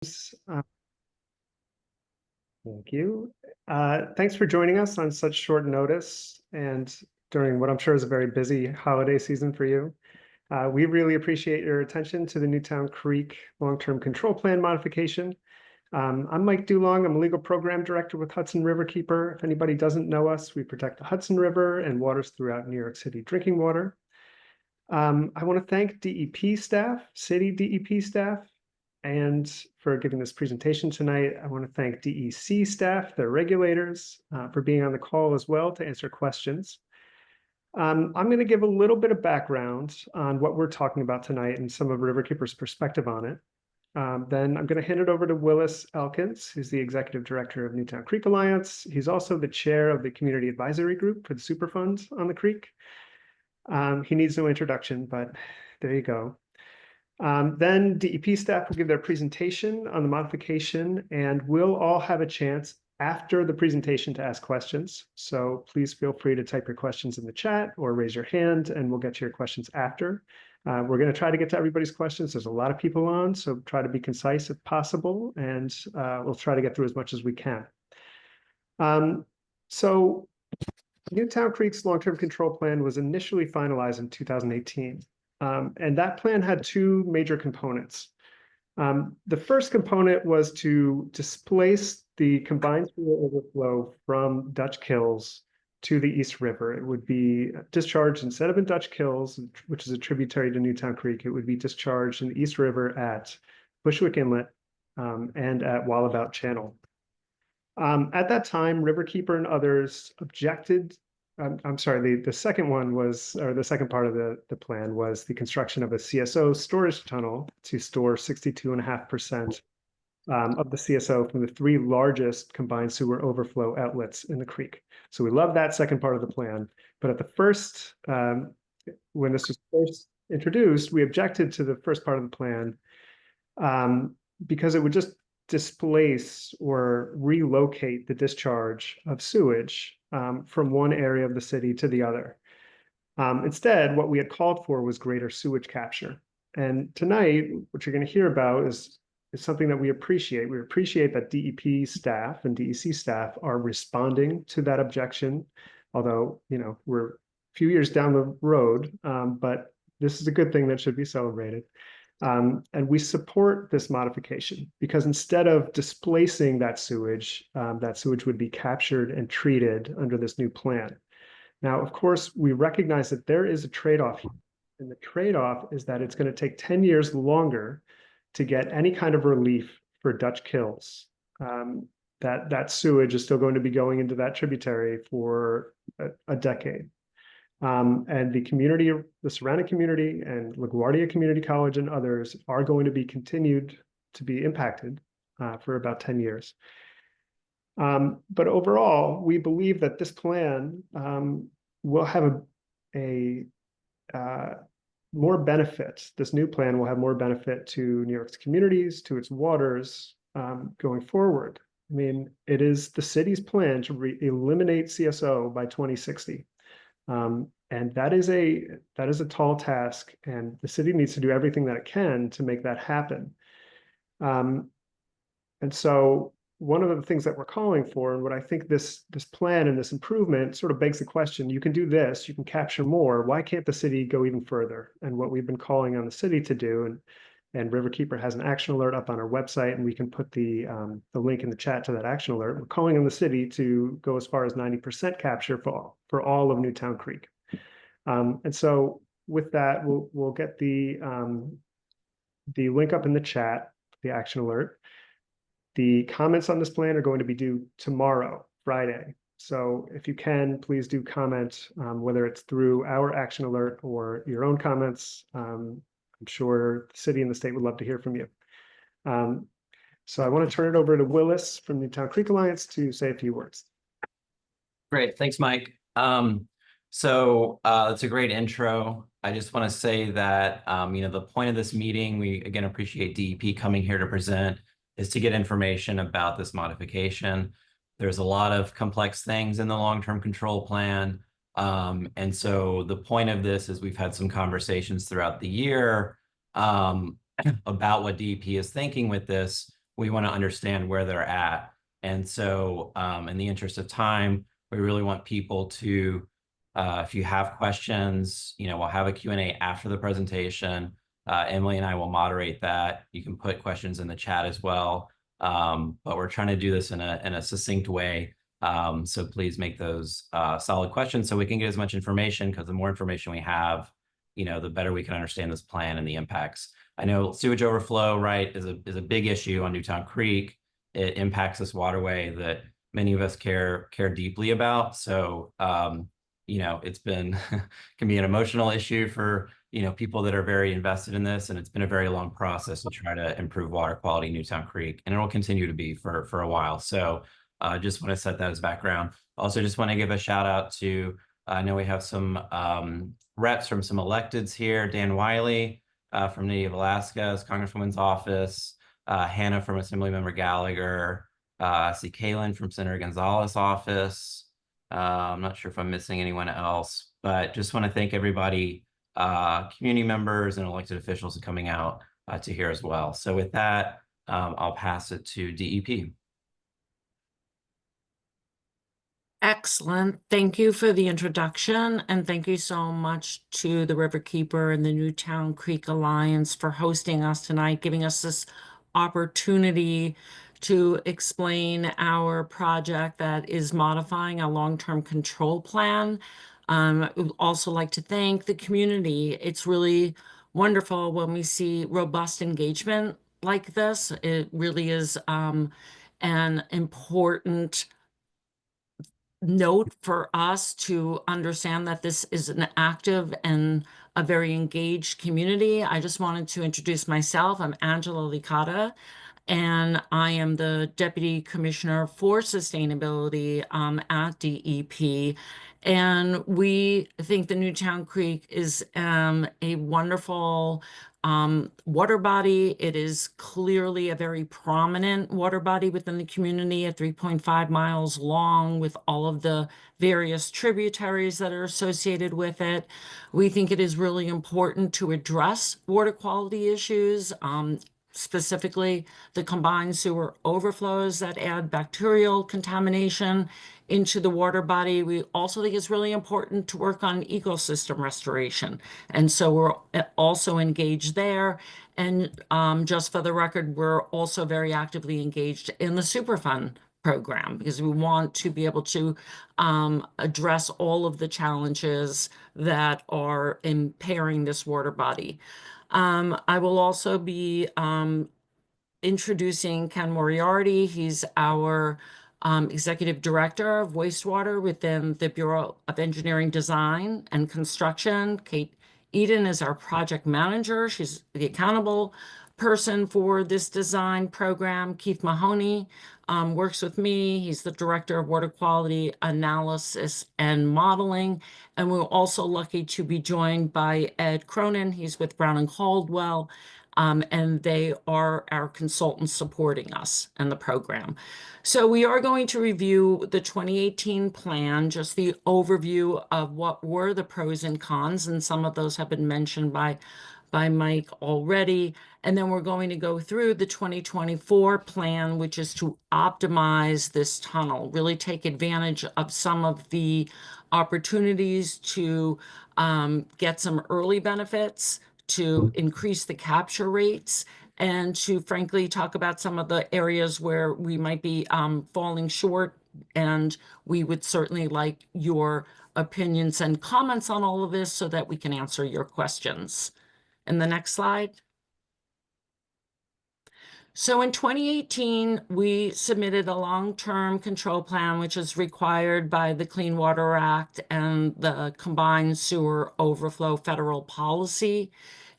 Uh, Thank you. Thanks for joining us on such short notice and during what I'm sure is a very busy holiday season for you. We really appreciate your attention to the Newtown Creek Long-Term Control Plan modification. I'm Mike Dulong. I'm a legal program director with Hudson Riverkeeper. If anybody doesn't know us, we protect the Hudson River and waters throughout New York City drinking water. I want to thank DEP staff, city DEP staff, and for giving this presentation tonight. I want to thank DEC staff, their regulators, for being on the call as well to answer questions. I'm going to give a little bit of background on what we're talking about tonight and some of Riverkeeper's perspective on it. Then I'm going to hand it over to Willis Elkins, who's the executive director of Newtown Creek Alliance. He's also the chair of the community advisory group for the Superfund on the creek. He needs no introduction, but there you go. Then DEP staff will give their presentation on the modification, and we'll all have a chance after the presentation to ask questions. So please feel free to type your questions in the chat or raise your hand, and we'll get to your questions after. We're going to try to get to everybody's questions. There's a lot of people on, so try to be concise if possible, and we'll try to get through as much as we can. So Newtown Creek's long-term control plan was initially finalized in 2018. And that plan had two major components. The first component was to displace the combined sewer overflow from Dutch Kills to the East River. It would be discharged instead of in Dutch Kills, which is a tributary to Newtown Creek. It would be discharged in the East River at Bushwick Inlet and at Wallabout Channel. At that time, Riverkeeper and others objected. I'm sorry, the second one was, or the second part of the plan was the construction of a CSO storage tunnel to store 62.5% of the CSO from the three largest combined sewer overflow outlets in the creek. So we love that second part of the plan. But at the first, when this was first introduced, we objected to the first part of the plan because it would just displace or relocate the discharge of sewage from one area of the city to the other. Instead, what we had called for was greater sewage capture. And tonight, what you're going to hear about is something that we appreciate. We appreciate that DEP staff and DEC staff are responding to that objection, although, you know, we're a few years down the road, but this is a good thing that should be celebrated. And we support this modification because instead of displacing that sewage would be captured and treated under this new plan. Now, of course, we recognize that there is a trade-off here. And the trade-off is that it's going to take 10 years longer to get any kind of relief for Dutch Kills. That sewage is still going to be going into that tributary for a decade. And the community, the surrounding community and LaGuardia Community College and others are going to be continued to be impacted for about 10 years. But overall, we believe that this plan will have more benefit. This new plan will have more benefit to New York's communities, to its waters going forward. I mean, it is the city's plan to eliminate CSO by 2060. And that is a tall task, and the city needs to do everything that it can to make that happen. And so one of the things that we're calling for, and what I think this plan and this improvement sort of begs the question, you can do this, you can capture more, why can't the city go even further? And what we've been calling on the city to do, and Riverkeeper has an action alert up on our website, and we can put the link in the chat to that action alert. We're calling on the city to go as far as 90% capture for all of Newtown Creek. And so with that, we'll get the link up in the chat, the action alert. The comments on this plan are going to be due tomorrow, Friday. So if you can, please do comment, whether it's through our action alert or your own comments. I'm sure the city and the state would love to hear from you. So I want to turn it over to Willis from the Newtown Creek Alliance to say a few words. Great. Thanks, Mike. So it's a great intro. I just want to say that, the point of this meeting, we again appreciate DEP coming here to present, is to get information about this modification. There's a lot of complex things in the long-term control plan. And so the point of this is we've had some conversations throughout the year about what DEP is thinking with this. we want to understand where they're at. And so in the interest of time, we really want people to, if you have questions, we'll have a Q&A after the presentation. Emily and I will moderate that. You can put questions in the chat as well. But we're trying to do this in a succinct way. So please make those solid questions so we can get as much information, because the more information we have, the better we can understand this plan and the impacts. I know sewage overflow, right, is a big issue on Newtown Creek. It impacts this waterway that many of us care deeply about. So, it's been can be an emotional issue for people that are very invested in this, and it's been a very long process to try to improve water quality in Newtown Creek, and it will continue to be for a while. So, just want to set that as background. Also, just want to give a shout out to, I know we have some reps from some electeds here, Dan Wiley from Nydia Velázquez, Congresswoman's office, Hannah from Assemblymember Gallagher, I see Kaylin from Senator Gonzalez office. I'm not sure if I'm missing anyone else, but just want to thank everybody, community members and elected officials coming out to here as well. So with that, I'll pass it to DEP. Excellent. Thank you for the introduction, and thank you so much to the Riverkeeper and the Newtown Creek Alliance for hosting us tonight, giving us this opportunity to explain our project that is modifying a long-term control plan. I would also like to thank the community. It's really wonderful when we see robust engagement like this. It really is an important note for us to understand that this is an active and a very engaged community. I just wanted to introduce myself. I'm Angela Licata, and I am the Deputy Commissioner for Sustainability at DEP. And we think the Newtown Creek is a wonderful water body. It is clearly a very prominent water body within the community at 3.5 miles long, with all of the various tributaries that are associated with it. We think it is really important to address water quality issues, specifically the combined sewer overflows that add bacterial contamination into the water body. We also think it's really important to work on ecosystem restoration. And so we're also engaged there. And just for the record, we're also very actively engaged in the Superfund program, because we want to be able to address all of the challenges that are impairing this water body. I will also be introducing Ken Moriarty. He's our Executive Director of Wastewater within the Bureau of Engineering Design and Construction. Kate Eden is our project manager. She's the accountable person for this design program. Keith Mahoney works with me. He's the Director of Water Quality Analysis and Modeling. And we're also lucky to be joined by Ed Cronin. He's with Brown and Caldwell. And they are our consultants supporting us in the program. So we are going to review the 2018 plan, just the overview of what were the pros and cons, and some of those have been mentioned by Mike already. And then we're going to go through the 2024 plan, which is to optimize this tunnel, really take advantage of some of the opportunities to get some early benefits, to increase the capture rates, and to frankly talk about some of the areas where we might be falling short. And we would certainly like your opinions and comments on all of this so that we can answer your questions. And the next slide. So in 2018, we submitted a long-term control plan, which is required by the Clean Water Act and the Combined Sewer Overflow Federal Policy.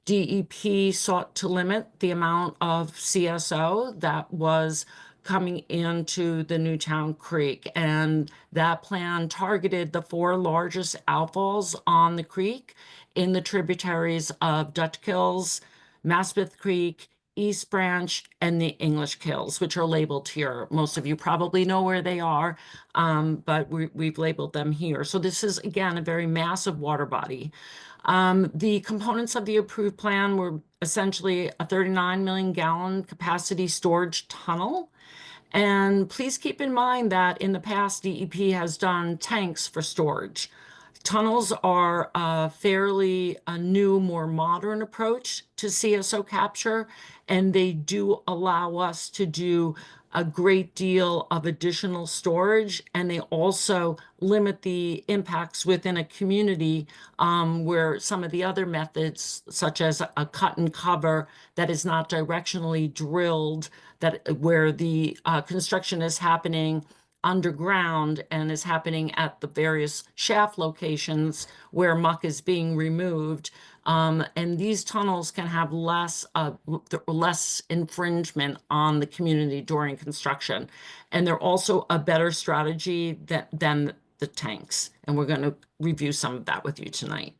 DEP sought to limit the amount of CSO that was coming into the Newtown Creek, and that plan targeted the 4 largest outfalls on the creek in the tributaries of Dutch Kills, Maspeth Creek, East Branch and the English Kills, which are labeled here. Most of you probably know where they are, but we've labeled them here. So this is, again, a very massive water body. The components of the approved plan were essentially a 39 million gallon capacity storage tunnel. And please keep in mind that in the past, DEP has done tanks for storage. Tunnels are a fairly new, more modern approach to CSO capture, and they do allow us to do a great deal of additional storage, and they also limit the impacts within a community where some of the other methods, such as a cut and cover that is not directionally drilled, where the construction is happening underground and is happening at the various shaft locations where muck is being removed. And these tunnels can have less infringement on the community during construction. And they're also a better strategy than the tanks. And we're going to review some of that with you tonight.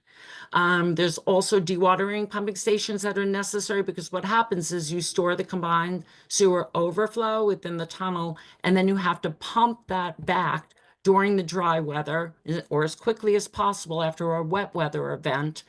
There's also dewatering pumping stations that are necessary because what happens is you store the combined sewer overflow within the tunnel, and then you have to pump that back during the dry weather or as quickly as possible after a wet weather event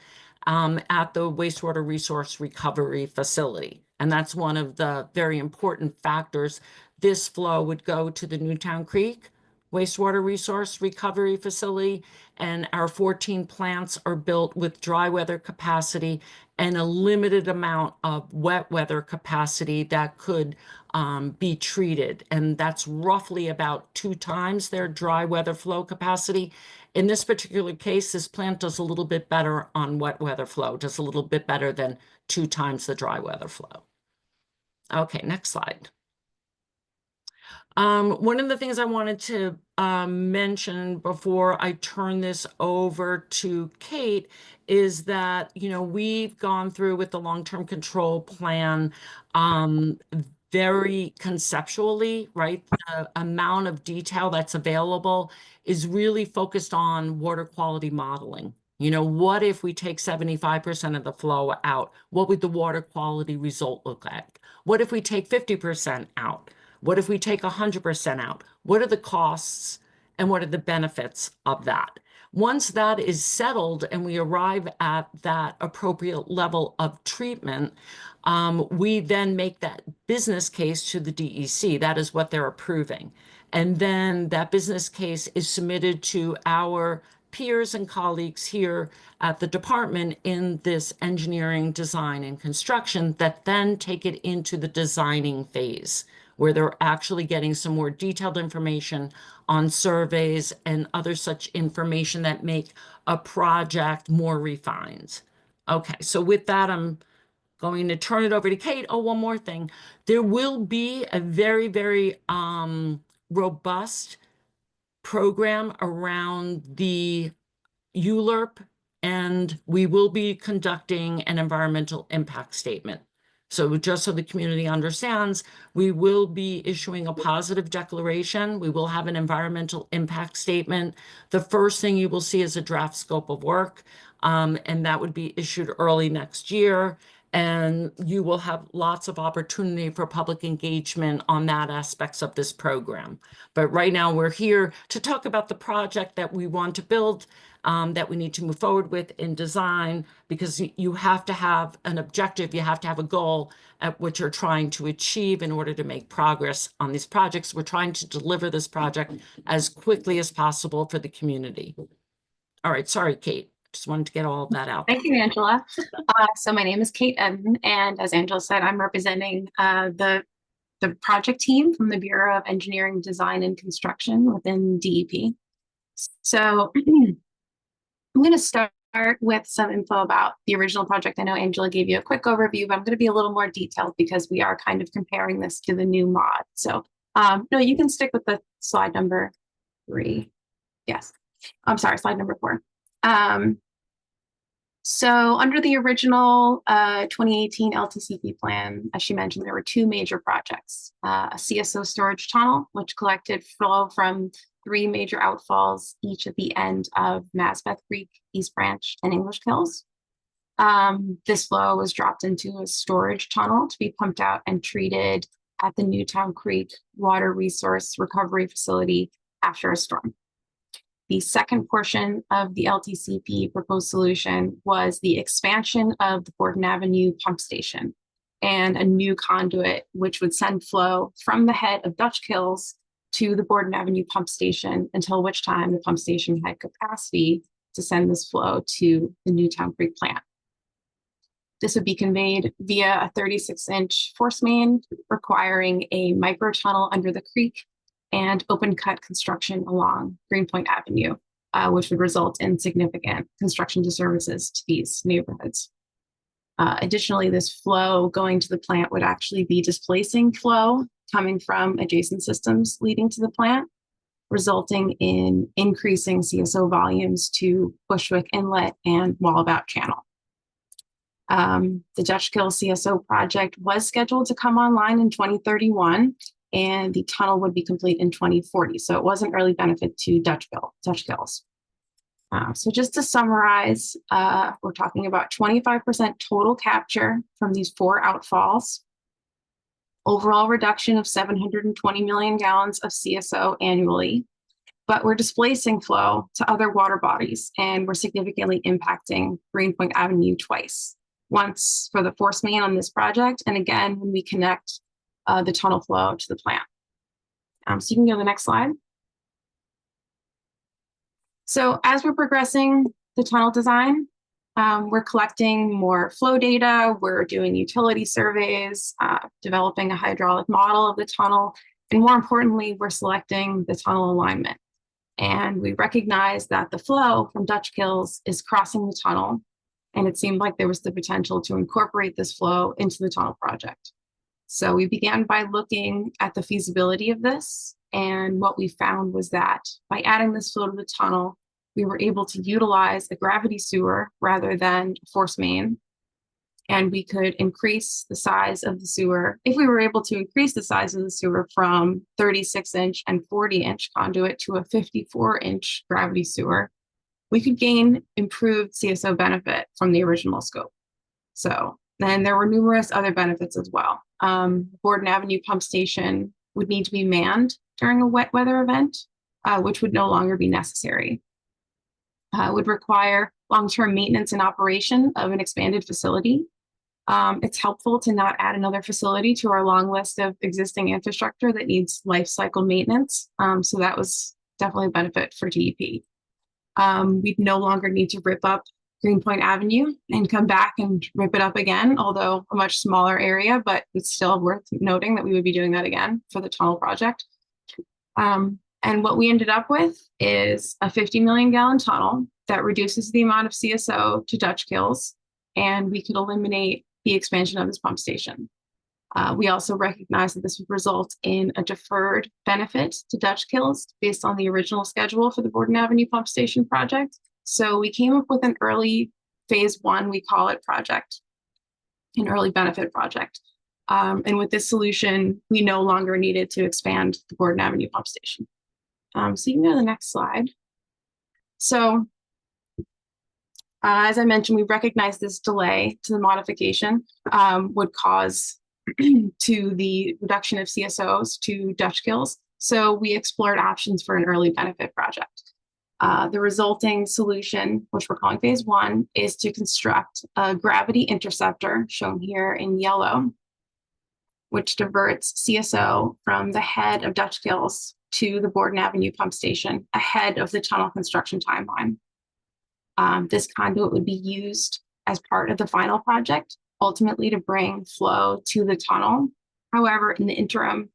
at the wastewater resource recovery facility. And that's one of the very important factors. This flow would go to the Newtown Creek wastewater resource recovery facility, and our 14 plants are built with dry weather capacity and a limited amount of wet weather capacity that could be treated. And that's roughly about 2 times their dry weather flow capacity. In this particular case, this plant does a little bit better on wet weather flow, does a little bit better than 2 times the dry weather flow. Okay, next slide. One of the things I wanted to mention before I turn this over to Kate is that, we've gone through with the long-term control plan very conceptually, right? The amount of detail that's available is really focused on water quality modeling. What if we take 75% of the flow out? What would the water quality result look like? What if we take 50% out? What if we take 100% out? What are the costs and what are the benefits of that? Once that is settled and we arrive at that appropriate level of treatment, we then make that business case to the DEC. That is what they're approving. And then that business case is submitted to our peers and colleagues here at the department in this engineering, design, and construction that then take it into the designing phase, where they're actually getting some more detailed information on surveys and other such information that make a project more refined. Okay, so with that, I'm going to turn it over to Kate. Oh, one more thing. There will be a very, very robust program around the ULURP, and we will be conducting an environmental impact statement. So just so the community understands, we will be issuing a positive declaration. We will have an environmental impact statement. The first thing you will see is a draft scope of work, and that would be issued early next year. And you will have lots of opportunity for public engagement on that aspects of this program. But right now we're here to talk about the project that we want to build, that we need to move forward with in design, because you have to have an objective, you have to have a goal at what you're trying to achieve in order to make progress on these projects. We're trying to deliver this project as quickly as possible for the community. All right, sorry, Kate. Just wanted to get all of that out. Thank you, Angela. So my name is Kate Edden, and as Angela said, I'm representing the project team from the Bureau of Engineering, Design, and Construction within DEP. So I'm going to start with some info about the original project. I know Angela gave you a quick overview, but I'm going to be a little more detailed because we are kind of comparing this to the new mod. So no, you can stick with the slide number 3. Yes, I'm sorry, slide number 4. So under the original 2018 LTCP plan, as she mentioned, there were 2 major projects, a CSO storage tunnel, which collected flow from 3 major outfalls, each at the end of Masbeth Creek, East Branch, and English Kills. This flow was dropped into a storage tunnel to be pumped out and treated at the Newtown Creek Water Resource Recovery Facility after a storm. The second portion of the LTCP proposed solution was the expansion of the Borden Avenue pump station and a new conduit, which would send flow from the head of Dutch Kills to the Borden Avenue pump station, until which time the pump station had capacity to send this flow to the Newtown Creek plant. This would be conveyed via a 36-inch force main, requiring a micro tunnel under the creek and open cut construction along Greenpoint Avenue, which would result in significant construction disservices to these neighborhoods. Additionally, this flow going to the plant would actually be displacing flow coming from adjacent systems leading to the plant, resulting in increasing CSO volumes to Bushwick Inlet and Wallabout Channel. The Dutch Kill CSO project was scheduled to come online in 2031, and the tunnel would be complete in 2040. So it was an early benefit to Dutch Kills. So just to summarize, we're talking about 25% total capture from these 4 outfalls, overall reduction of 720 million gallons of CSO annually, but we're displacing flow to other water bodies, and we're significantly impacting Greenpoint Avenue twice. Once for the force main on this project, and again when we connect the tunnel flow to the plant. So you can go to the next slide. So as we're progressing the tunnel design, we're collecting more flow data, we're doing utility surveys, developing a hydraulic model of the tunnel, and more importantly, we're selecting the tunnel alignment. And we recognize that the flow from Dutch Kills is crossing the tunnel, and it seemed like there was the potential to incorporate this flow into the tunnel project. So we began by looking at the feasibility of this, and what we found was that by adding this flow to the tunnel, we were able to utilize a gravity sewer rather than a force main, and we could increase the size of the sewer. If we were able to increase the size of the sewer from 36-inch and 40-inch conduit to a 54-inch gravity sewer, we could gain improved CSO benefit from the original scope. So then there were numerous other benefits as well. Borden Avenue pump station would need to be manned during a wet weather event, which would no longer be necessary. Would require long-term maintenance and operation of an expanded facility. It's helpful to not add another facility to our long list of existing infrastructure that needs life cycle maintenance. So that was definitely a benefit for DEP. We'd no longer need to rip up Greenpoint Avenue and come back and rip it up again, although a much smaller area, but it's still worth noting that we would be doing that again for the tunnel project. And what we ended up with is a 50 million gallon tunnel that reduces the amount of CSO to Dutch Kills, and we could eliminate the expansion of this pump station. We also recognize that this would result in a deferred benefit to Dutch Kills based on the original schedule for the Borden Avenue pump station project. So we came up with an early phase 1, we call it project, an early benefit project. And with this solution, we no longer needed to expand the Borden Avenue pump station. So you can go to the next slide. So as I mentioned, we recognize this delay to the modification would cause to the reduction of CSOs to Dutch Kills. So we explored options for an early benefit project. The resulting solution, which we're calling phase 1, is to construct a gravity interceptor, shown here in yellow, which diverts CSO from the head of Dutch Kills to the Borden Avenue pump station ahead of the tunnel construction timeline. This conduit would be used as part of the final project, ultimately to bring flow to the tunnel. However, in the interim,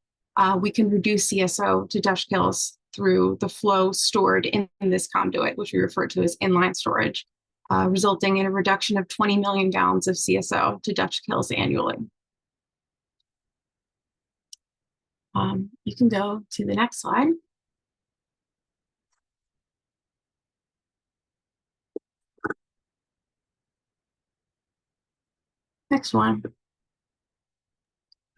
we can reduce CSO to Dutch Kills through the flow stored in this conduit, which we refer to as inline storage, resulting in a reduction of 20 million gallons of CSO to Dutch Kills annually. You can go to the next slide. Next one.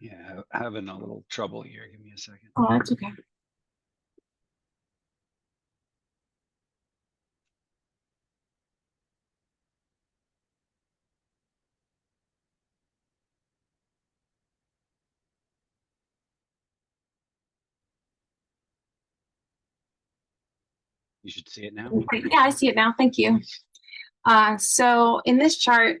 Yeah, having a little trouble here. Give me a second. Oh, that's okay. You should see it now. Great. Yeah, I see it now. Thank you. So in this chart,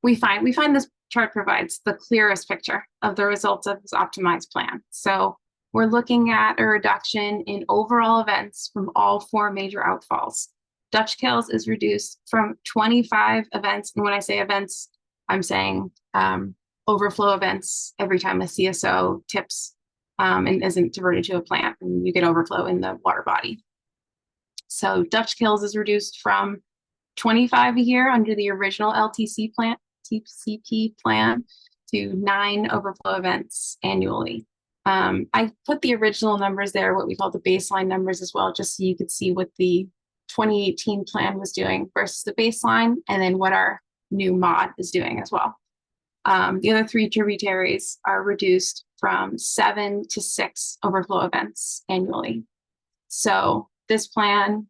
we find this chart provides the clearest picture of the results of this optimized plan. So we're looking at a reduction in overall events from all 4 major outfalls. Dutch kills is reduced from 25 events, and when I say events, I'm saying overflow events every time a CSO tips and isn't diverted to a plant, and you get overflow in the water body. So Dutch kills is reduced from 25 a year under the original LTCP plan to 9 overflow events annually. I put the original numbers there, what we call the baseline numbers as well, just so you could see what the 2018 plan was doing versus the baseline, and then what our new mod is doing as well. The other 3 tributaries are reduced from 7 to 6 overflow events annually. So this plan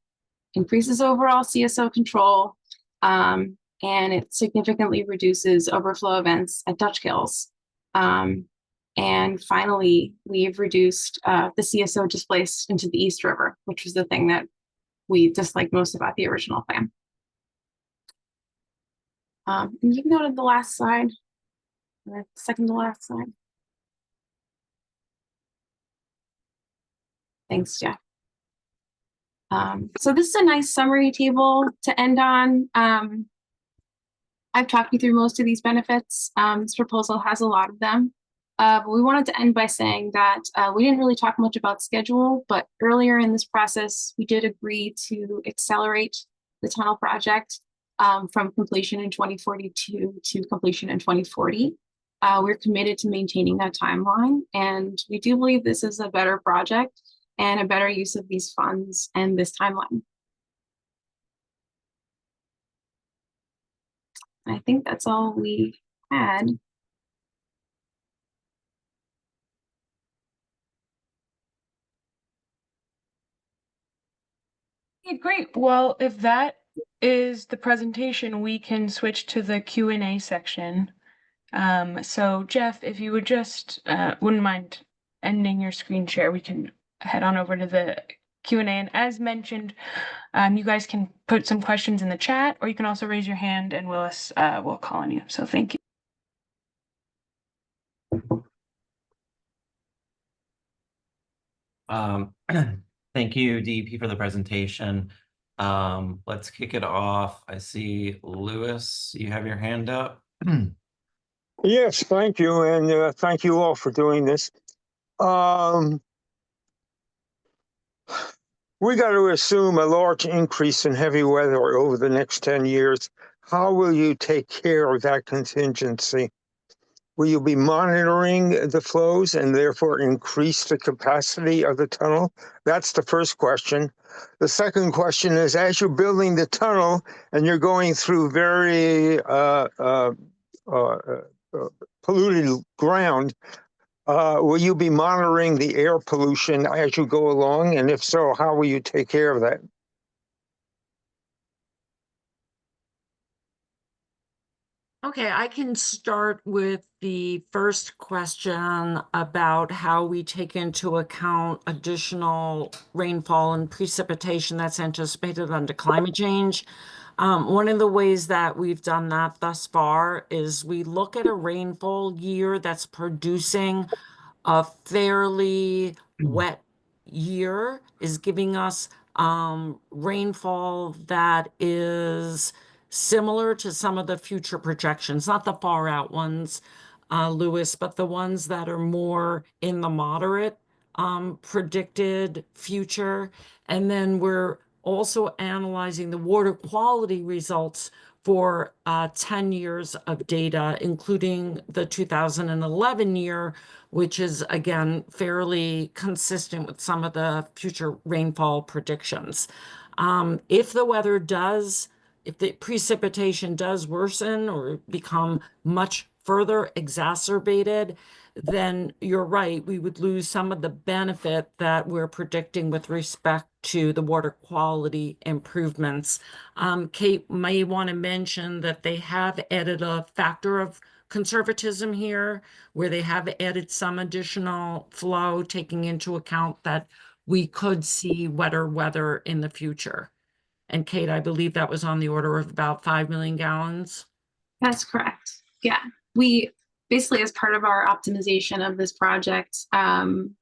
increases overall CSO control, and it significantly reduces overflow events at Dutch kills. And finally, we've reduced the CSO displaced into the East River, which was the thing that we disliked most about the original plan. And you can go to the last slide, the second to last slide. Thanks, Jeff. So this is a nice summary table to end on. I've talked you through most of these benefits. This proposal has a lot of them. But we wanted to end by saying that we didn't really talk much about schedule, but earlier in this process, we did agree to accelerate the tunnel project from completion in 2042 to completion in 2040. We're committed to maintaining that timeline, and we do believe this is a better project and a better use of these funds and this timeline. I think that's all we had. Okay, great. Well, if that is the presentation, we can switch to the Q&A section. So Jeff, if you would just wouldn't mind ending your screen share, we can head on over to the Q&A. And as mentioned, you guys can put some questions in the chat, or you can also raise your hand and Willis will call on you. So thank you. Thank you, DEP, for the presentation. Let's kick it off. I see Lewis, you have your hand up. Yes, thank you, and thank you all for doing this. We got to assume a large increase in heavy weather over the next 10 years. How will you take care of that contingency? Will you be monitoring the flows and therefore increase the capacity of the tunnel? That's the first question. The second question is, as you're building the tunnel and you're going through very polluted ground, will you be monitoring the air pollution as you go along? And if so, how will you take care of that? Okay, I can start with the first question about how we take into account additional rainfall and precipitation that's anticipated under climate change. One of the ways that we've done that thus far is we look at a rainfall year that's producing a fairly wet year, is giving us rainfall that is similar to some of the future projections, not the far out ones, Lewis, but the ones that are more in the moderate predicted future. And then we're also analyzing the water quality results for 10 years of data, including the 2011 year, which is, again, fairly consistent with some of the future rainfall predictions. If the precipitation does worsen or become much further exacerbated, then you're right, we would lose some of the benefit that we're predicting with respect to the water quality improvements. Kate may want to mention that they have added a factor of conservatism here, where they have added some additional flow, taking into account that we could see wetter weather in the future. And Kate, I believe that was on the order of about 5 million gallons. That's correct. Yeah. We basically, as part of our optimization of this project,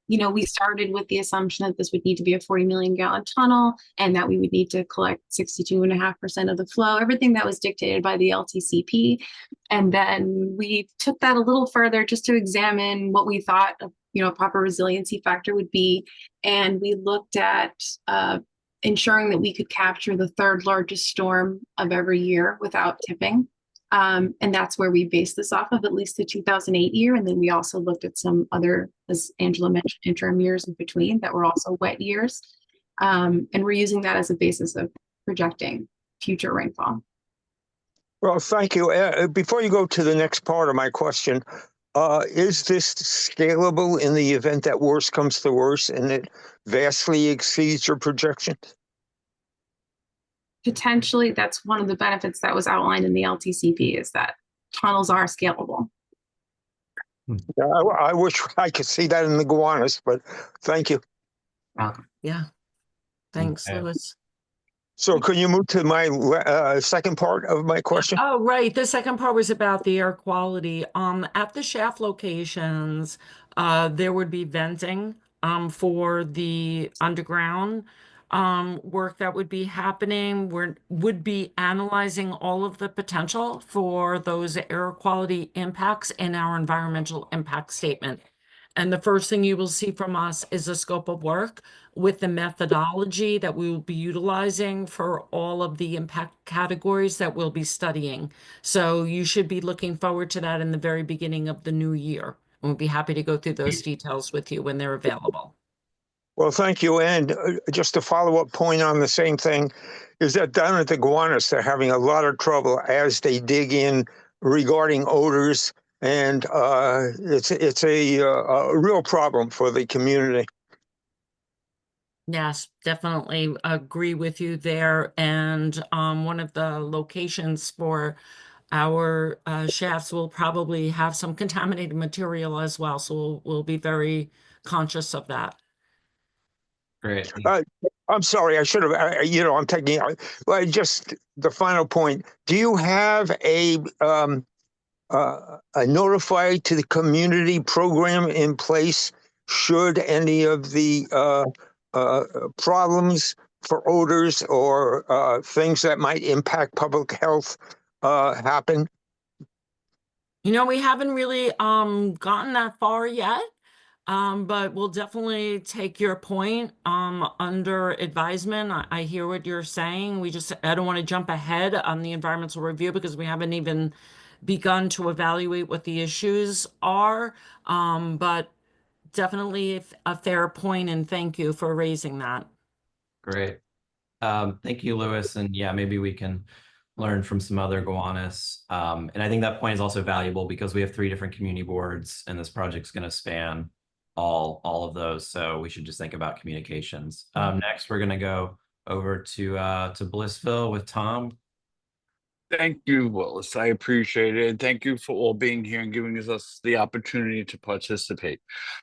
we started with the assumption that this would need to be a 40 million gallon tunnel and that we would need to collect 62.5% of the flow, everything that was dictated by the LTCP. And then we took that a little further just to examine what we thought a proper resiliency factor would be. And we looked at ensuring that we could capture the third largest storm of every year without tipping. And that's where we based this off of, at least the 2008 year. And then we also looked at some other, as Angela mentioned, interim years in between that were also wet years. And we're using that as a basis of projecting future rainfall. Well, thank you. Before you go to the next part of my question, is this scalable in the event that worse comes to worse and it vastly exceeds your projections? Potentially, that's one of the benefits that was outlined in the LTCP, is that tunnels are scalable. Yeah, I wish I could see that in the Gowanus, but thank you. Yeah. Thanks, Okay. Louis. So can you move to my second part of my question? Oh, right. The second part was about the air quality. At the shaft locations, there would be venting for the underground work that would be happening. Would be analyzing all of the potential for those air quality impacts in our environmental impact statement. And the first thing you will see from us is a scope of work with the methodology that we will be utilizing for all of the impact categories that we'll be studying. So you should be looking forward to that in the very beginning of the new year. And we'll be happy to go through those details with you when they're available. Well, thank you. And just a follow-up point on the same thing is that down at the Gowanus, they're having a lot of trouble as they dig in regarding odors. And it's a real problem for the community. Yes, definitely agree with you there. And one of the locations for our shafts will probably have some contaminated material as well. So we'll be very conscious of that. Great. I'm sorry, I should have, I'm taking, just the final point. Do you have a notify to the community program in place should any of the problems for odors or things that might impact public health happen? We haven't really gotten that far yet, but we'll definitely take your point under advisement. I hear what you're saying. I don't want to jump ahead on the environmental review because we haven't even begun to evaluate what the issues are, but definitely a fair point, and thank you for raising that. Great. Thank you, Louis. And yeah, maybe we can learn from some other Gowanus. And I think that point is also valuable because we have 3 different community boards and this project's going to span all of those. So we should just think about communications. Next, we're going to go over to Blissville with Tom. Thank you, Willis. I appreciate it. And thank you for all being here and giving us the opportunity to participate.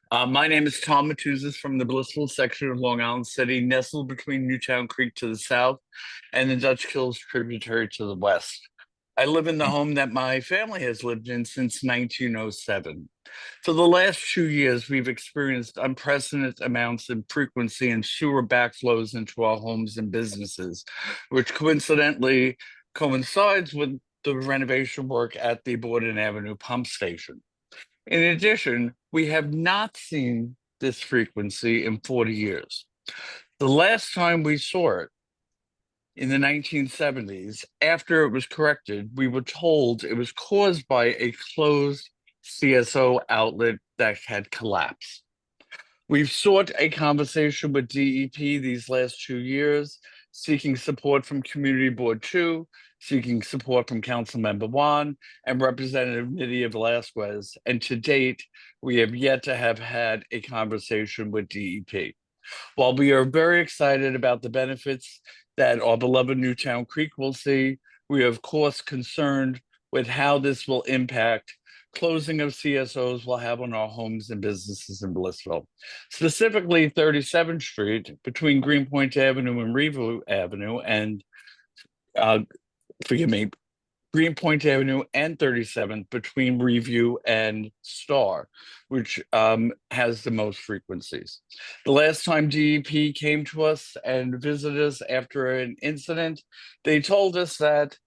My name is Tom Matuzis from the Blissville section of Long Island City, nestled between Newtown Creek to the south and the Dutch Kills tributary to the west. I live in the home that my family has lived in since 1907. For the last 2 years, we've experienced unprecedented amounts of frequency and sewer backflows into our homes and businesses, which coincidentally coincides with the renovation work at the Borden Avenue pump station. In addition, we have not seen this frequency in 40 years. The last time we saw it in the 1970s, after it was corrected, we were told it was caused by a closed CSO outlet that had collapsed. We've sought a conversation with DEP these last 2 years, seeking support from Community Board 2, seeking support from Councilmember 1 and Representative Nydia Velázquez. And to date, we have yet to have had a conversation with DEP. While we are very excited about the benefits that our beloved Newtown Creek will see, we are of course concerned with how this will impact closing of CSOs will have on our homes and businesses in Blissville. Specifically 37th Street between Greenpoint Avenue and Review Avenue and, forgive me, Greenpoint Avenue and 37th between Review and Star, which has the most frequencies. The last time DEP came to us and visited us after an incident, they told us that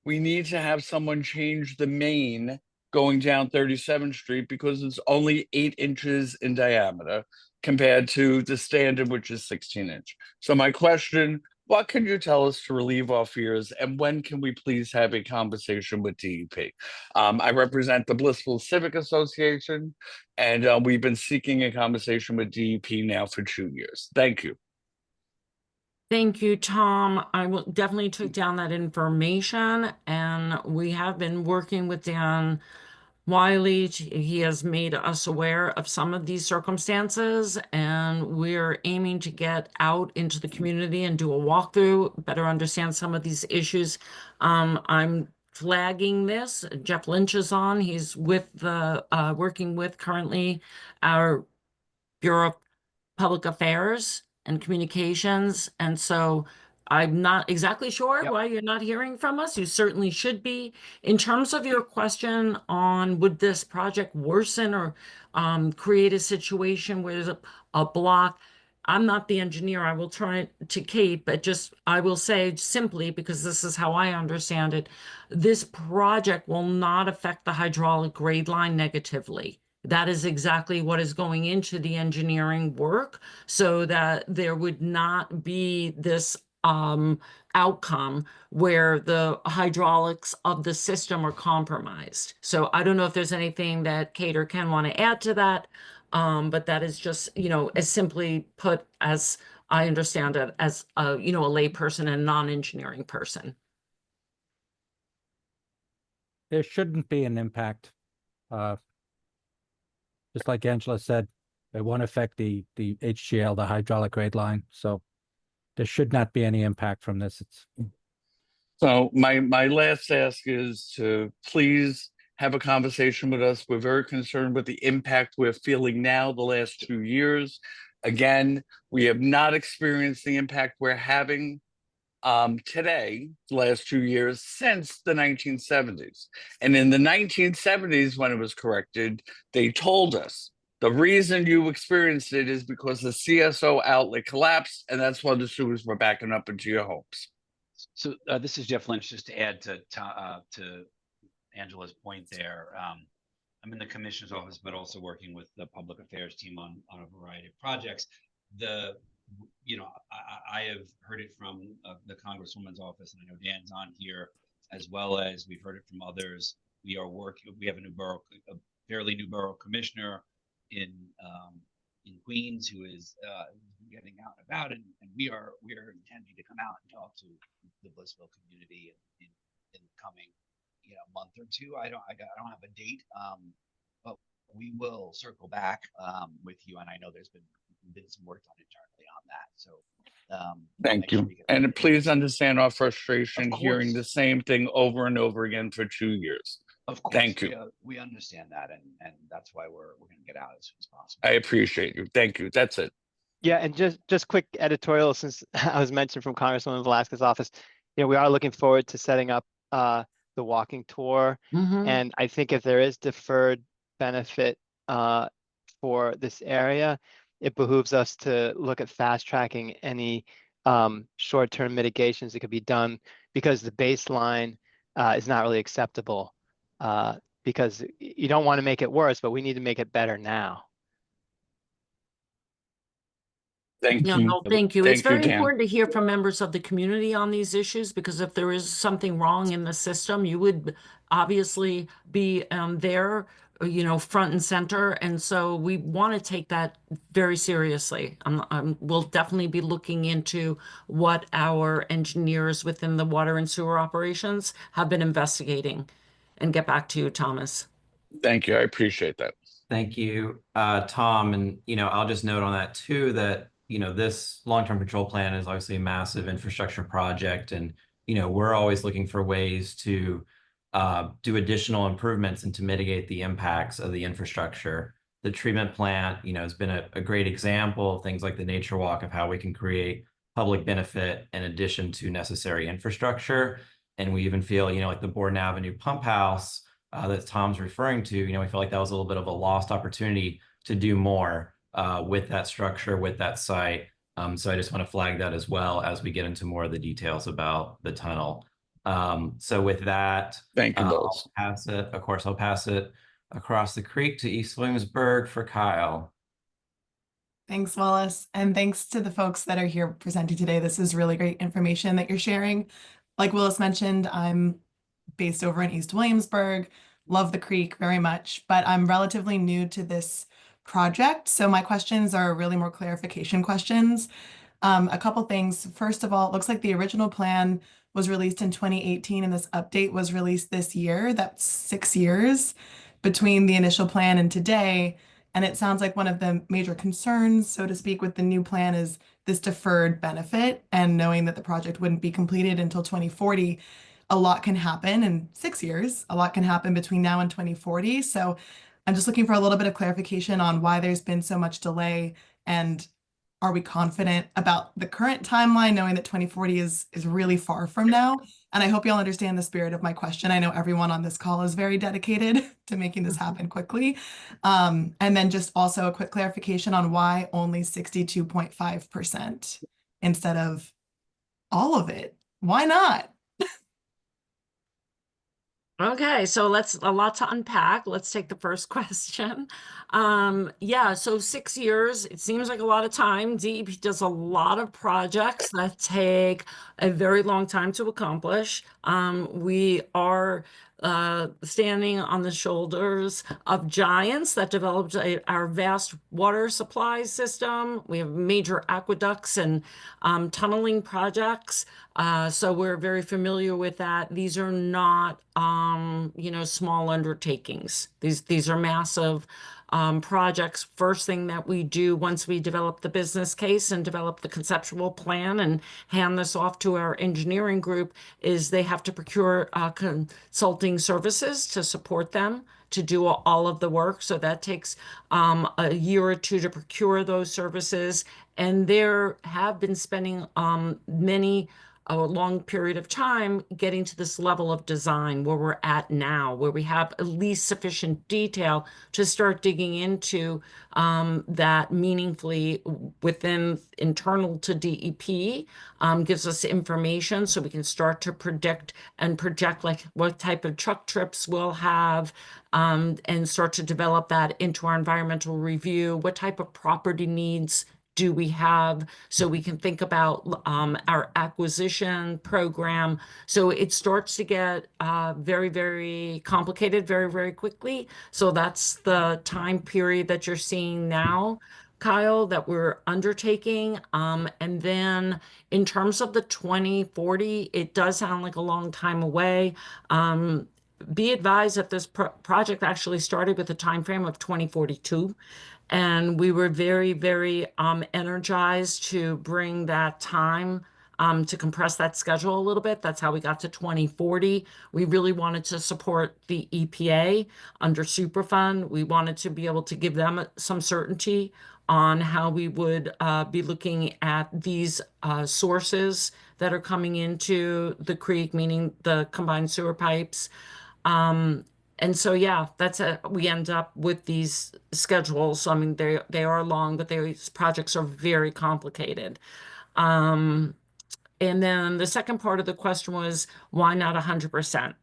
we need to have someone change the main going down 37th Street because it's only 8 inches in diameter compared to the standard, which is 16-inch. So my question, what can you tell us to relieve our fears, and when can we please have a conversation with DEP? I represent the Blissville Civic Association, and we've been seeking a conversation with DEP now for 2 years. Thank you. Thank you, Tom. I will definitely took down that information, and we have been working with Dan Wiley. He has made us aware of some of these circumstances, and we're aiming to get out into the community and do a walkthrough, better understand some of these issues. I'm flagging this. Jeff Lynch is on. He's with the working with currently our Bureau of Public Affairs and Communications. And so I'm not exactly sure why you're not hearing from us. You certainly should be. In terms of your question on would this project worsen or create a situation where there's a block, I'm not the engineer. I will try to Kate, but just I will say simply, because this is how I understand it, this project will not affect the hydraulic grade line negatively. That is exactly what is going into the engineering work, so that there would not be this outcome where the hydraulics of the system are compromised. So I don't know if there's anything that Kate or Ken want to add to that, but that is just, as simply put as I understand it as a layperson and non-engineering person. There shouldn't be an impact. Just like Angela said, it won't affect the HGL, the hydraulic grade line. So there should not be any impact from this. So my last ask is to please have a conversation with us. We're very concerned with the impact we're feeling now the last 2 years. Again, we have not experienced the impact we're having today, the last 2 years, since the 1970s. And in the 1970s, when it was corrected, they told us the reason you experienced it is because the CSO outlet collapsed, and that's why the sewers were backing up into your homes. So this is Jeff Lynch. Just to add to Angela's point there, I'm in the commissioner's office, but also working with the public affairs team on a variety of projects. I have heard it from the Congresswoman's office, and I know Dan's on here, as well as we've heard it from others. We have a fairly new borough commissioner in Queens who is getting out and about, and we are intending to come out and talk to the Blissville community in the coming month or two. I don't have a date, but we will circle back with you, and I know there's been some work done internally on that. So thank you. And please understand our frustration hearing the same thing over and over again for 2 years. Of course. Thank you. We understand that, and that's why we're going to get out as soon as possible. I appreciate you. Thank you. That's it. Yeah, and just quick editorial, since I was mentioned from Congresswoman Velázquez's office, we are looking forward to setting up the walking tour. And I think if there is deferred benefit for this area, it behooves us to look at fast tracking any short-term mitigations that could be done, because the baseline is not really acceptable, because you don't want to make it worse, but we need to make it better now. Thank you. No, thank you. It's very Dan. important to hear from members of the community on these issues, because if there is something wrong in the system, you would obviously be there, front and center. And so we want to take that very seriously. We'll definitely be looking into what our engineers within the water and sewer operations have been investigating, and get back to you, Thomas. Thank you. I appreciate that. Thank you, Tom. And, I'll just note on that too, that, this long-term control plan is obviously a massive infrastructure project. And, we're always looking for ways to do additional improvements and to mitigate the impacts of the infrastructure. The treatment plant, has been a great example of things like the nature walk of how we can create public benefit in addition to necessary infrastructure. And we even feel, like the Borden Avenue pump house that Tom's referring to, we feel like that was a little bit of a lost opportunity to do more with that structure, with that site. So I just want to flag that as well as we get into more of the details about the tunnel. So with that, Thank you, I'll Willis. pass it. Of course, I'll pass it across the creek to East Williamsburg for Kyle. Thanks, Wallace. And thanks to the folks that are here presenting today. This is really great information that you're sharing. Like Willis mentioned, I'm based over in East Williamsburg, love the creek very much, but I'm relatively new to this project. So my questions are really more clarification questions. A couple things. First of all, it looks like the original plan was released in 2018 and this update was released this year. That's 6 years between the initial plan and today. And it sounds like one of the major concerns, so to speak, with the new plan is this deferred benefit and knowing that the project wouldn't be completed until 2040. A lot can happen in 6 years. A lot can happen between now and 2040. So I'm just looking for a little bit of clarification on why there's been so much delay, and are we confident about the current timeline, knowing that 2040 is really far from now? And I hope you all understand the spirit of my question. I know everyone on this call is very dedicated to making this happen quickly. And then just also a quick clarification on why only 62.5% instead of all of it. Why not? Okay, so a lot to unpack. Let's take the first question. Yeah, so 6 years, it seems like a lot of time. DEP does a lot of projects that take a very long time to accomplish. We are standing on the shoulders of giants that developed our vast water supply system. We have major aqueducts and tunneling projects. So we're very familiar with that. These are not, small undertakings. These are massive projects. First thing that we do once we develop the business case and develop the conceptual plan and hand this off to our engineering group is they have to procure consulting services to support them to do all of the work. So that takes a year or two to procure those services. And there have been spending a long period of time getting to this level of design where we're at now, where we have at least sufficient detail to start digging into that meaningfully within internal to DEP, gives us information so we can start to predict and project like what type of truck trips we'll have, and start to develop that into our environmental review, what type of property needs do we have, so we can think about our acquisition program. So it starts to get very, very complicated very, very quickly. So that's the time period that you're seeing now, Kyle, that we're undertaking. And then in terms of the 2040, it does sound like a long time away. Be advised that this project actually started with a time frame of 2042. And we were very, very energized to bring that time to compress that schedule a little bit. That's how we got to 2040. We really wanted to support the EPA under Superfund. We wanted to be able to give them some certainty on how we would be looking at these sources that are coming into the creek, meaning the combined sewer pipes. And so, yeah, we end up with these schedules. I mean, they are long, but these projects are very complicated. And then the second part of the question was, why not 100%?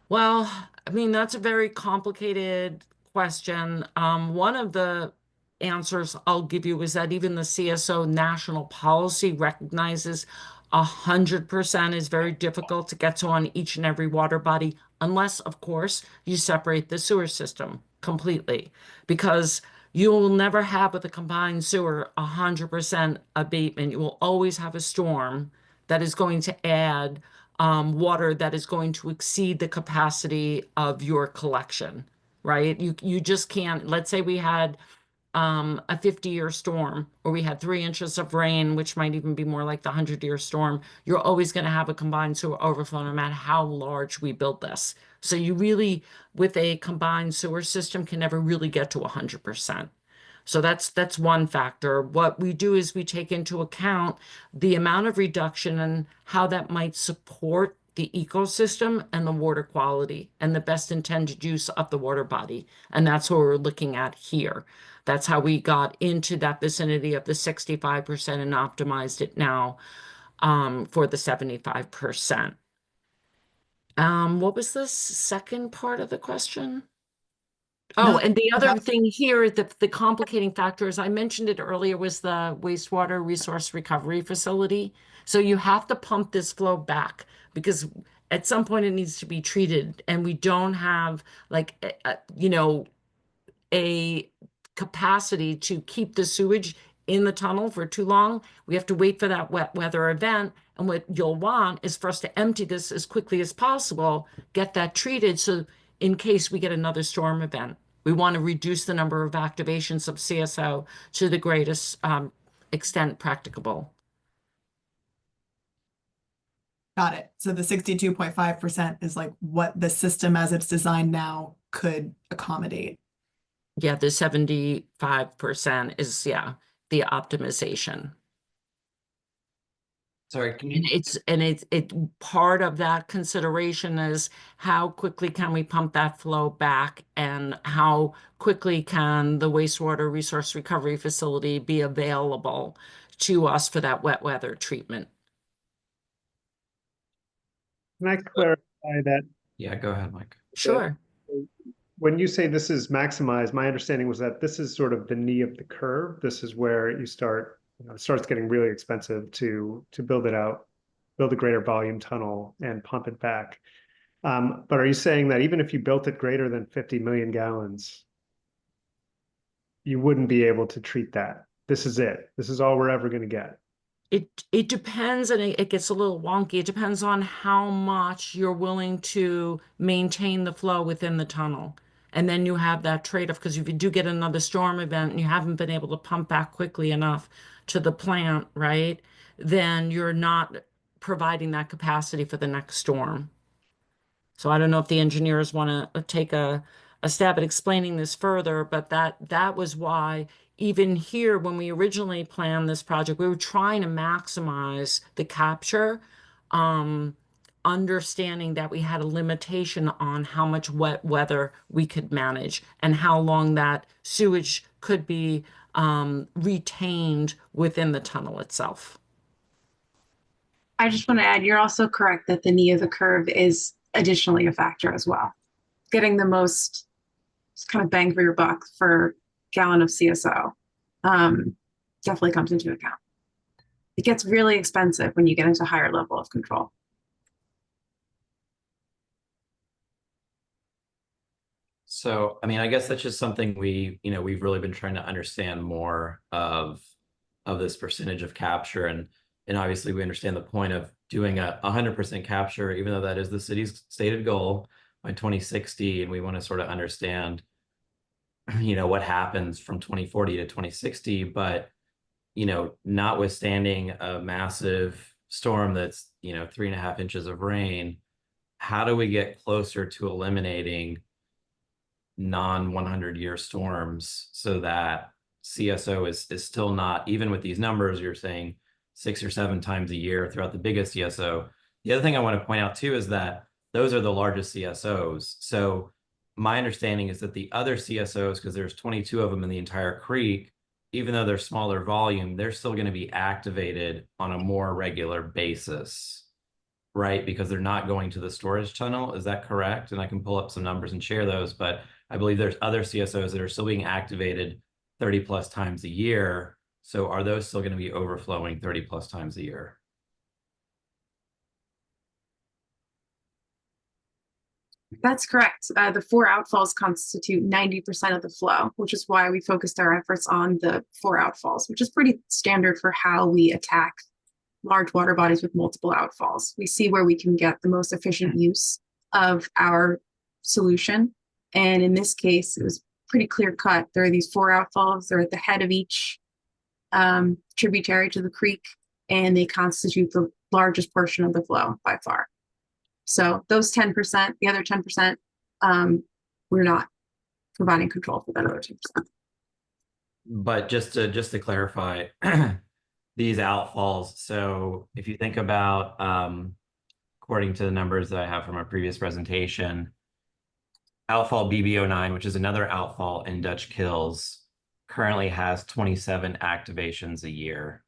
Well, I mean, that's a very complicated question. One of the answers I'll give you is that even the CSO national policy recognizes 100% is very difficult to get to on each and every water body, unless, of course, you separate the sewer system completely, because you will never have with a combined sewer 100% abatement. You will always have a storm that is going to add water that is going to exceed the capacity of your collection, right? You just can't. Let's say we had a 50-year storm, or we had 3 inches of rain, which might even be more like the 100-year storm, you're always going to have a combined sewer overflow no matter how large we build this. So you really, with a combined sewer system, can never really get to 100%. So that's one factor. What we do is we take into account the amount of reduction and how that might support the ecosystem and the water quality and the best intended use of the water body. And that's what we're looking at here. That's how we got into that vicinity of the 65% and optimized it now for the 75%. What was the second part of the question? Oh, No, and the other that- thing here, the complicating factor, as I mentioned it earlier, was the wastewater resource recovery facility. So you have to pump this flow back because at some point it needs to be treated, and we don't have like, a capacity to keep the sewage in the tunnel for too long. We have to wait for that wet weather event. And what you'll want is for us to empty this as quickly as possible, get that treated. So in case we get another storm event, we want to reduce the number of activations of CSO to the greatest extent practicable. Got it. So the 62.5% is like what the system as it's designed now could accommodate. Yeah, the 75% is, the optimization. Sorry, can And you? it's part of that consideration is how quickly can we pump that flow back, and how quickly can the wastewater resource recovery facility be available to us for that wet weather treatment. Can I clarify that Yeah, go ahead, Mike. Sure. when you say this is maximized, my understanding was that this is sort of the knee of the curve. This is where you start, it starts getting really expensive to build it out, build a greater volume tunnel and pump it back. But are you saying that even if you built it greater than 50 million gallons, you wouldn't be able to treat that? This is it. This is all we're ever going to get. It depends, and it gets a little wonky. It depends on how much you're willing to maintain the flow within the tunnel. And then you have that trade-off, because if you do get another storm event and you haven't been able to pump back quickly enough to the plant, right, then you're not providing that capacity for the next storm. So I don't know if the engineers want to take a stab at explaining this further, but that was why even here, when we originally planned this project, we were trying to maximize the capture, understanding that we had a limitation on how much wet weather we could manage and how long that sewage could be retained within the tunnel itself. I just want to add, you're also correct that the knee of the curve is additionally a factor as well. Getting the most kind of bang for your buck for gallon of CSO definitely comes into account. It gets really expensive when you get into higher level of control. So, I mean, I guess that's just something we've really been trying to understand more of this percentage of capture. And obviously we understand the point of doing a 100% capture, even though that is the city's stated goal by 2060. And we want to sort of understand, what happens from 2040 to 2060, but, notwithstanding a massive storm that's, 3.5 inches of rain, how do we get closer to eliminating non-100-year storms so that CSO is still not, even with these numbers, you're saying 6 or 7 times a year throughout the biggest CSO. The other thing I want to point out too is that those are the largest CSOs. So my understanding is that the other CSOs, because there's 22 of them in the entire creek, even though they're smaller volume, they're still going to be activated on a more regular basis, right? Because they're not going to the storage tunnel. Is that correct? And I can pull up some numbers and share those, but I believe there's other CSOs that are still being activated 30 plus times a year. So are those still going to be overflowing 30 plus times a year? That's correct. The 4 outfalls constitute 90% of the flow, which is why we focused our efforts on the 4 outfalls, which is pretty standard for how we attack large water bodies with multiple outfalls. We see where we can get the most efficient use of our solution. And in this case, it was pretty clear cut. There are these 4 outfalls. They're at the head of each tributary to the creek, and they constitute the largest portion of the flow by far. So those 10%, the other 10%, we're not providing control for that other 10%. But just to clarify, these outfalls. So if you think about, according to the numbers that I have from our previous presentation, outfall BB09, which is another outfall in Dutch Kills, currently has 27 activations a year,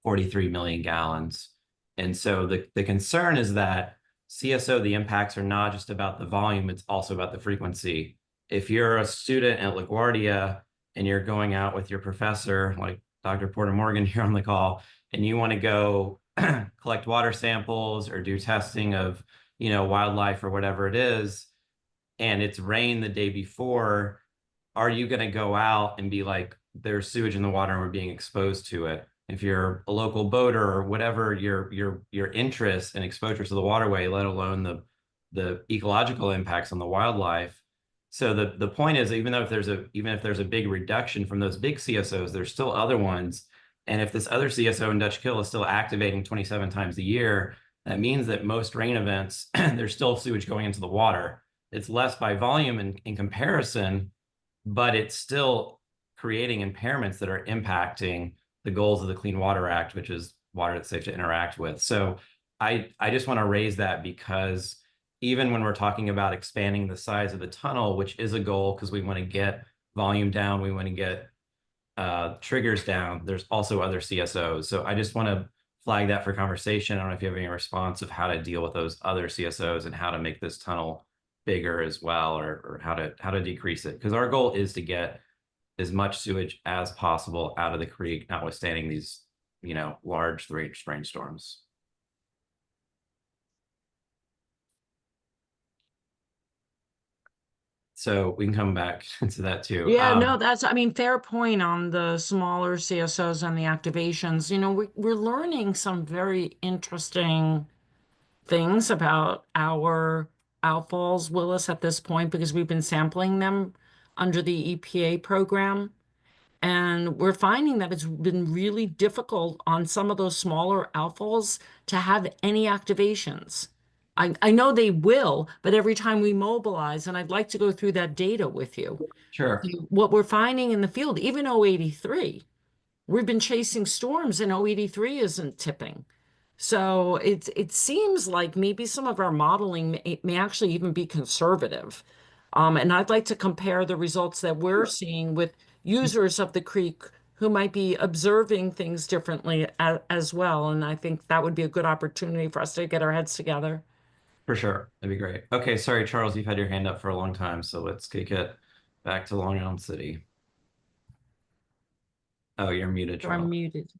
43 million gallons. And so the concern is that CSO, the impacts are not just about the volume, it's also about the frequency. If you're a student at LaGuardia and you're going out with your professor, like Dr. Porter Morgan here on the call, and you want to go collect water samples or do testing of, wildlife or whatever it is, and it's rained the day before, are you going to go out and be like, there's sewage in the water and we're being exposed to it? If you're a local boater or whatever your interest and exposure to the waterway, let alone the ecological impacts on the wildlife. So the point is, even if there's a big reduction from those big CSOs, there's still other ones. And if this other CSO in Dutch Kill is still activating 27 times a year, that means that most rain events, there's still sewage going into the water. It's less by volume in comparison, but it's still creating impairments that are impacting the goals of the Clean Water Act, which is water that's safe to interact with. So I just want to raise that, because even when we're talking about expanding the size of the tunnel, which is a goal because we want to get volume down, we want to get triggers down, there's also other CSOs. So I just want to flag that for conversation. I don't know if you have any response of how to deal with those other CSOs and how to make this tunnel bigger as well, or how to decrease it. Because our goal is to get as much sewage as possible out of the creek, notwithstanding these, large rainstorms. So we can come back to that too. Yeah, no, fair point on the smaller CSOs and the activations. We're learning some very interesting things about our outfalls, Willis, at this point, because we've been sampling them under the EPA program. And we're finding that it's been really difficult on some of those smaller outfalls to have any activations. I know they will, but every time we mobilize, and I'd like to go through that data with you. Sure. What we're finding in the field, even 083, we've been chasing storms and 083 isn't tipping. So it seems like maybe some of our modeling may actually even be conservative. And I'd like to compare the results that we're seeing with users of the creek who might be observing things differently as well. And I think that would be a good opportunity for us to get our heads together. For sure. That'd be great. Okay, sorry, Charles, you've had your hand up for a long time, so let's kick it back to Long Island City. Oh, you're muted, Charles. I'm muted.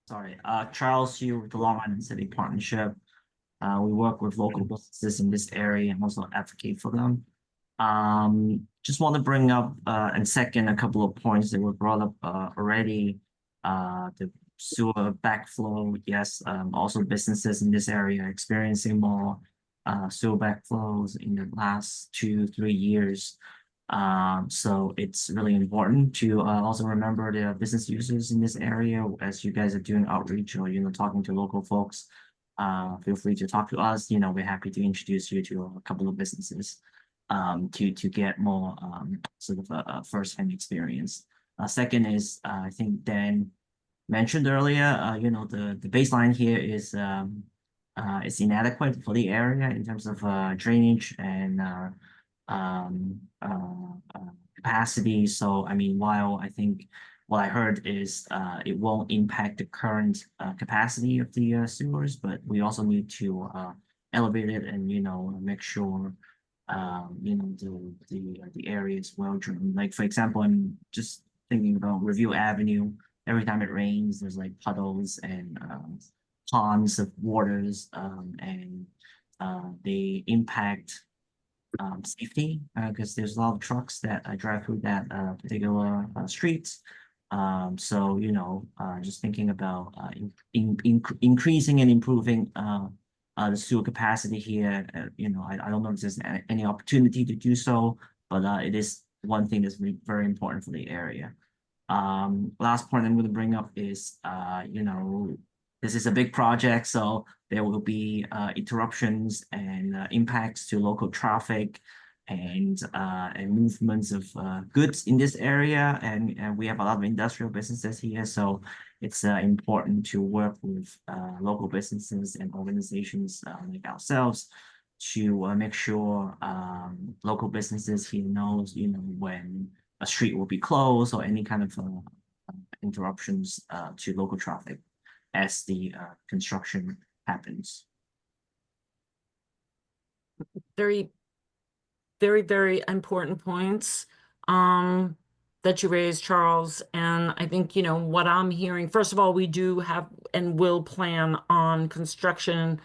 Sorry, Charles Yu with the Long Island City Partnership. We work with local businesses in this area and also advocate for them. Just want to bring up and second a couple of points that were brought up already. The sewer backflow, yes. Also businesses in this area are experiencing more sewer backflows in the last 2-3 years. So it's really important to also remember the business users in this area as you guys are doing outreach or talking to local folks. Feel free to talk to us. We're happy to introduce you to a couple of businesses to get more sort of a first-hand experience. Second is I think Dan mentioned earlier, the baseline here is inadequate for the area in terms of drainage and capacity. So while I think what I heard is it won't impact the current capacity of the sewers, but we also need to elevate it and make sure the area is well drained. Like for example, I'm just thinking about Review Avenue. Every time it rains, there's like puddles and ponds of waters, and they impact safety because there's a lot of trucks that drive through that particular streets. So just thinking about increasing and improving the sewer capacity here. I don't know if there's any opportunity to do so, but it is one thing that's very important for the area. Last point I'm going to bring up is, this is a big project, so there will be interruptions and impacts to local traffic and movements of goods in this area, and we have a lot of industrial businesses here, so it's important to work with local businesses and organizations like ourselves to make sure local businesses here knows, when a street will be closed or any kind of interruptions to local traffic as the construction happens. Very, very, very important points that you raised, Charles. And I think, what I'm hearing, first of all, we do have and will plan on construction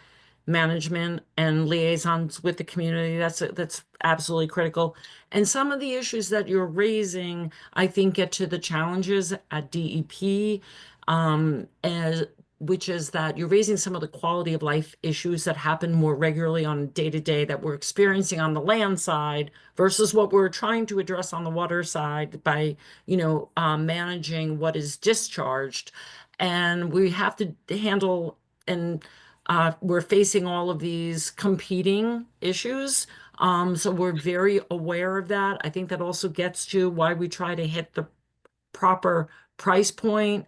management and liaisons with the community. That's absolutely critical. And some of the issues that you're raising, I think, get to the challenges at DEP, which is that you're raising some of the quality of life issues that happen more regularly on day-to-day that we're experiencing on the land side versus what we're trying to address on the water side by, managing what is discharged. And we have to handle, and we're facing all of these competing issues. So we're very aware of that. I think that also gets to why we try to hit the proper price point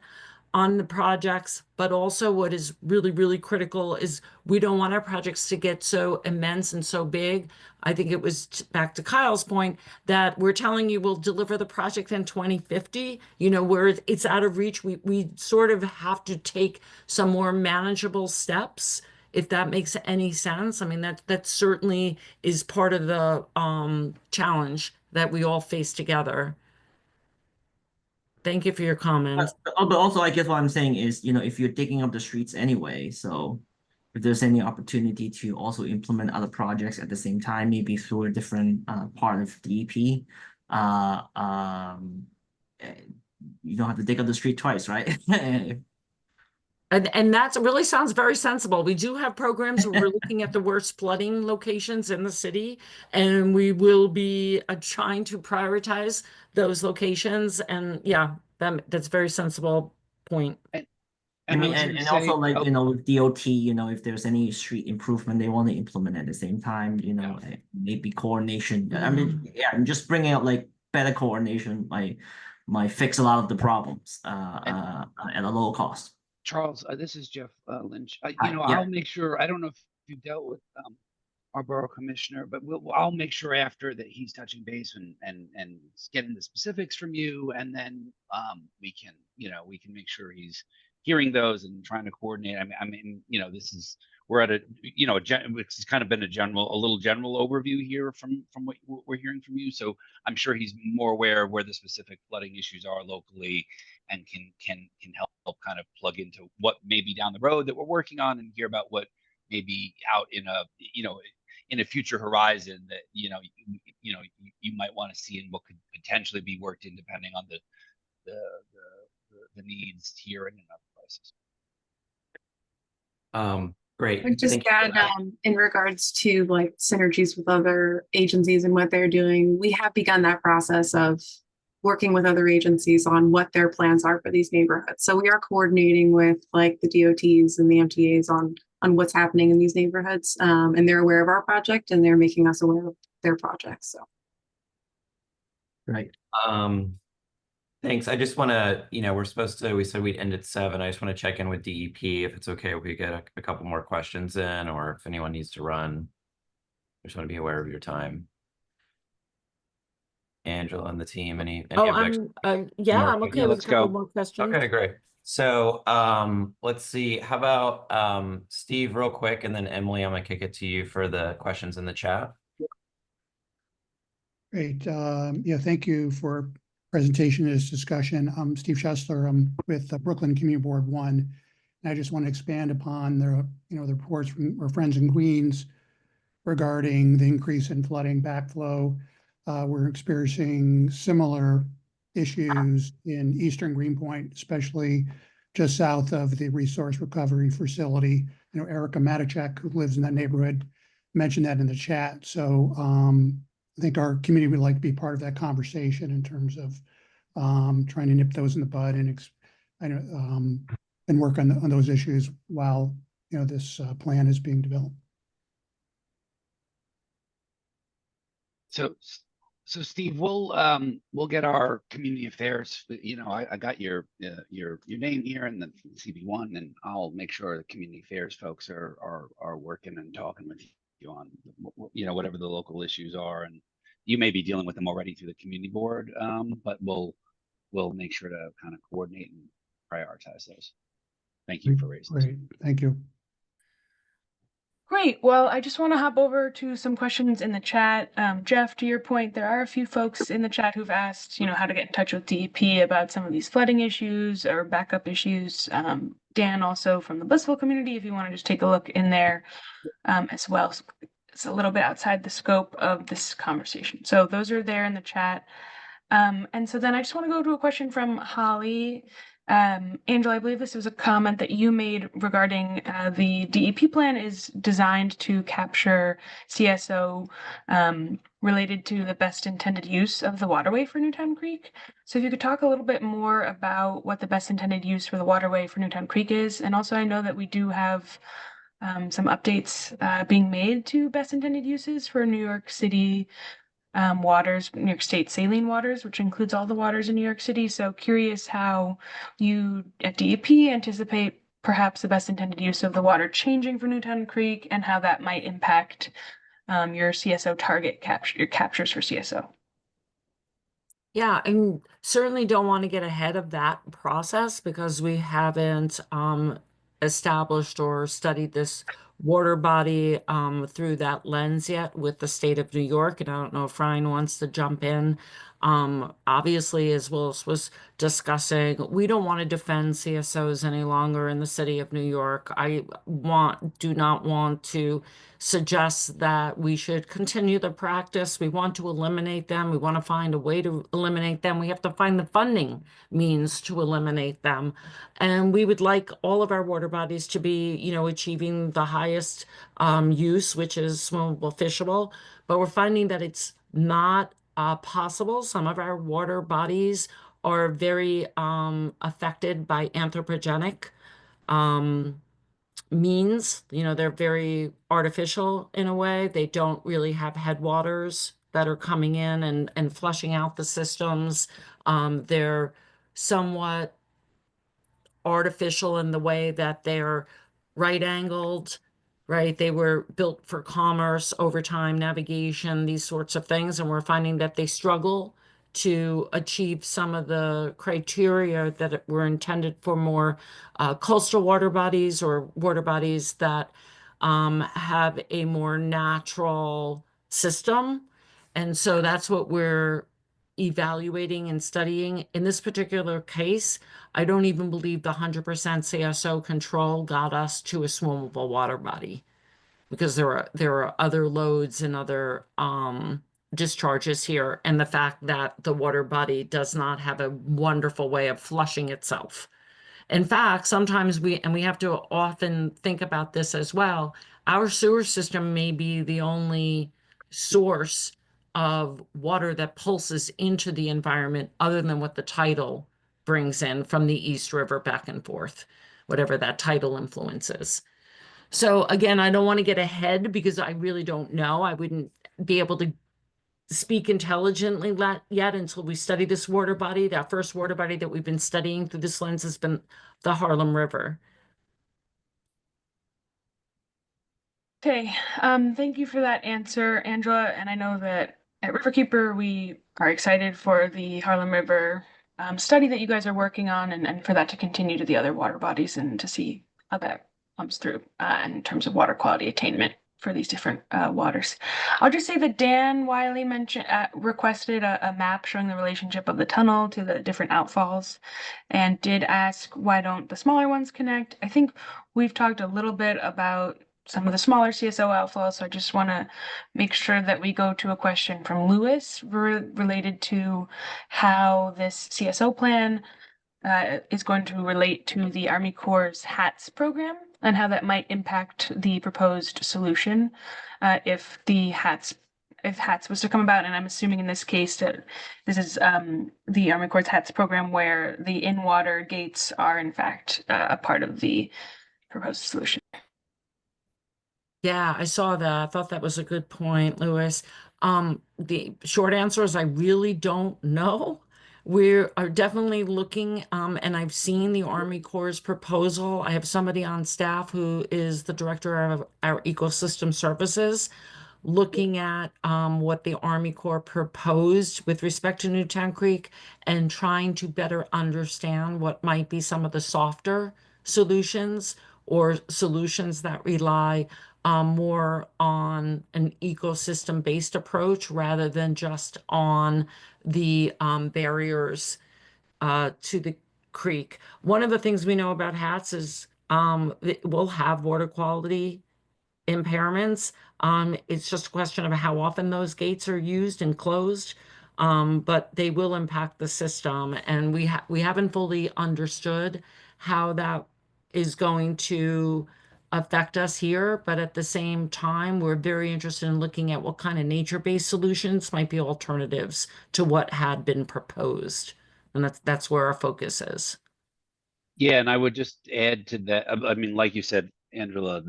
on the projects, but also what is really, really critical is we don't want our projects to get so immense and so big. I think it was back to Kyle's point that we're telling you we'll deliver the project in 2050, where it's out of reach. We sort of have to take some more manageable steps, if that makes any sense. I mean, that certainly is part of the challenge that we all face together. Thank you for your comments. But also, I guess what I'm saying is, if you're digging up the streets anyway, so if there's any opportunity to also implement other projects at the same time, maybe through a different part of DEP, you don't have to dig up the street twice, right? And that really sounds very sensible. We do have programs where we're looking at the worst flooding locations in the city, and we will be trying to prioritize those locations. And yeah, that's a very sensible point. And also, like, with DOT, if there's any street improvement they want to implement at the same time, maybe coordination. I mean, yeah, I'm just bringing up like better coordination might fix a lot of the problems at a low cost. Charles, this is Jeff Lynch. Hi, yeah. I'll make sure. I don't know if you dealt with our borough commissioner, but I'll make sure after that he's touching base and getting the specifics from you, and then we can make sure he's hearing those and trying to coordinate. I mean, we're at it's kind of been a little general overview here from what we're hearing from you. So I'm sure he's more aware of where the specific flooding issues are locally, and can help kind of plug into what may be down the road that we're working on, and hear about what may be out in a future horizon that you might want to see, and what could potentially be worked in depending on the needs here and in other places. Great. I'd just add, in regards to like synergies with other agencies and what they're doing, we have begun that process of working with other agencies on what their plans are for these neighborhoods. So we are coordinating with like the DOTs and the MTAs on what's happening in these neighborhoods. And they're aware of our project, and they're making us aware of their projects. So. Right. Thanks. I just want to, we said we'd end at 7. I just want to check in with DEP if it's okay if we get a couple more questions in, or if anyone needs to run. I just want to be aware of your time. Angela and the team, any I'm okay with a couple more questions. Okay, great. So let's see. How about Steve real quick, and then Emily, I'm gonna kick it to you for the questions in the chat. Great. Thank you for presentation and this discussion. I'm Steve Schessler. I'm with Brooklyn Community Board 1. And I just want to expand upon the reports from our friends in Queens regarding the increase in flooding backflow. We're experiencing similar issues in Eastern Greenpoint, especially just south of the resource recovery facility. Erica Matichak, who lives in that neighborhood, mentioned that in the chat. So I think our community would like to be part of that conversation in terms of trying to nip those in the bud and work on those issues while this plan is being developed. So Steve, we'll get our community affairs. I got your name here and the CB1, and I'll make sure the community affairs folks are working and talking with you on whatever the local issues are, and you may be dealing with them already through the community board, but we'll make sure to kind of coordinate and prioritize those. Thank you for raising. Great, thank you. Great. Well, I just want to hop over to some questions in the chat. Jeff, to your point, there are a few folks in the chat who've asked, how to get in touch with DEP about some of these flooding issues or backup issues. Dan, also from the Blissville community, if you want to just take a look in there as well. It's a little bit outside the scope of this conversation. So those are there in the chat. And so then I just want to go to a question from Holly. Angela, I believe this was a comment that you made regarding the DEP plan is designed to capture CSO related to the best intended use of the waterway for Newtown Creek. So if you could talk a little bit more about what the best intended use for the waterway for Newtown Creek is. And also I know that we do have some updates being made to best intended uses for New York City waters, New York State saline waters, which includes all the waters in New York City. So curious how you at DEP anticipate perhaps the best intended use of the water changing for Newtown Creek and how that might impact your CSO target your captures for CSO. Yeah, and certainly don't want to get ahead of that process because we haven't established or studied this water body through that lens yet with the state of New York. And I don't know if Ryan wants to jump in. Obviously, as Willis was discussing, we don't want to defend CSOs any longer in the city of New York. I do not want to suggest that we should continue the practice. We want to eliminate them. We want to find a way to eliminate them. We have to find the funding means to eliminate them. And we would like all of our water bodies to be, achieving the highest use, which is swimmable, fishable. But we're finding that it's not possible. Some of our water bodies are very affected by anthropogenic means. They're very artificial in a way. They don't really have headwaters that are coming in and flushing out the systems. They're somewhat artificial in the way that they're right-angled, right? They were built for commerce, overtime, navigation, these sorts of things. And we're finding that they struggle to achieve some of the criteria that were intended for more coastal water bodies or water bodies that have a more natural system. And so that's what we're evaluating and studying. In this particular case, I don't even believe the 100% CSO control got us to a swimmable water body because there are other loads and other discharges here, and the fact that the water body does not have a wonderful way of flushing itself. In fact, sometimes we have to often think about this as well. Our sewer system may be the only source of water that pulses into the environment other than what the tidal brings in from the East River back and forth, whatever that tidal influence is. So again, I don't want to get ahead because I really don't know. I wouldn't be able to speak intelligently yet until we study this water body. That first water body that we've been studying through this lens has been the Harlem River. Okay, thank you for that answer, Angela. And I know that at Riverkeeper, we are excited for the Harlem River study that you guys are working on and for that to continue to the other water bodies and to see how that comes through in terms of water quality attainment for these different waters. I'll just say that Dan Wiley requested a map showing the relationship of the tunnel to the different outfalls and did ask why don't the smaller ones connect. I think we've talked a little bit about some of the smaller CSO outflows, so I just want to make sure that we go to a question from Lewis related to how this CSO plan is going to relate to the Army Corps' HATS program and how that might impact the proposed solution if the HATS if HATS was to come about, and I'm assuming in this case that this is the Army Corps' HATS program where the in-water gates are in fact a part of the proposed solution. Yeah, I saw that. I thought that was a good point, Louis. The short answer is I really don't know. We are definitely looking, and I've seen the Army Corps' proposal. I have somebody on staff who is the director of our ecosystem services, looking at what the Army Corps proposed with respect to Newtown Creek and trying to better understand what might be some of the softer solutions or solutions that rely more on an ecosystem-based approach rather than just on the barriers to the creek. One of the things we know about HATS is it will have water quality impairments. It's just a question of how often those gates are used and closed, but they will impact the system. And we haven't fully understood how that is going to affect us here. But at the same time, we're very interested in looking at what kind of nature-based solutions might be alternatives to what had been proposed. And that's where our focus is. Yeah, and I would just add to that. I mean, like you said, Angela,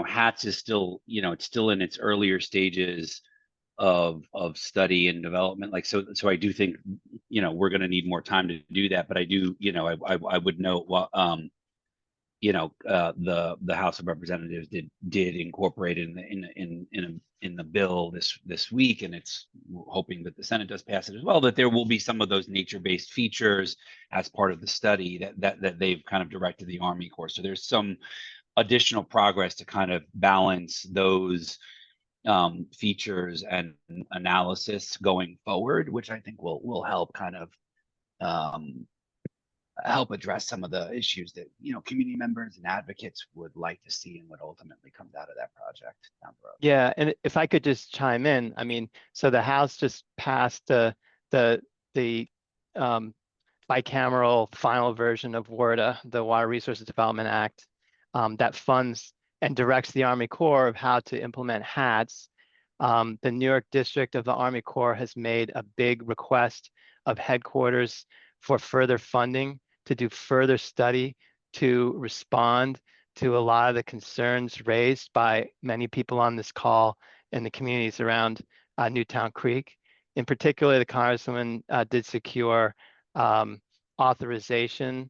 HATS is still, it's still in its earlier stages of study and development. Like, so I do think, we're going to need more time to do that. But I do, I would note what, the House of Representatives did incorporate in the bill this week, and it's hoping that the Senate does pass it as well, that there will be some of those nature-based features as part of the study that they've kind of directed the Army Corps. So there's some additional progress to kind of balance those features and analysis going forward, which I think will help kind of help address some of the issues that community members and advocates would like to see and what ultimately comes out of that project down the road. Yeah, and if I could just chime in, I mean, so the House just passed the bicameral final version of WRDA, the Water Resources Development Act, that funds and directs the Army Corps of how to implement HATS. The New York District of the Army Corps has made a big request of headquarters for further funding to do further study to respond to a lot of the concerns raised by many people on this call and the communities around Newtown Creek. In particular, the Congresswoman did secure authorization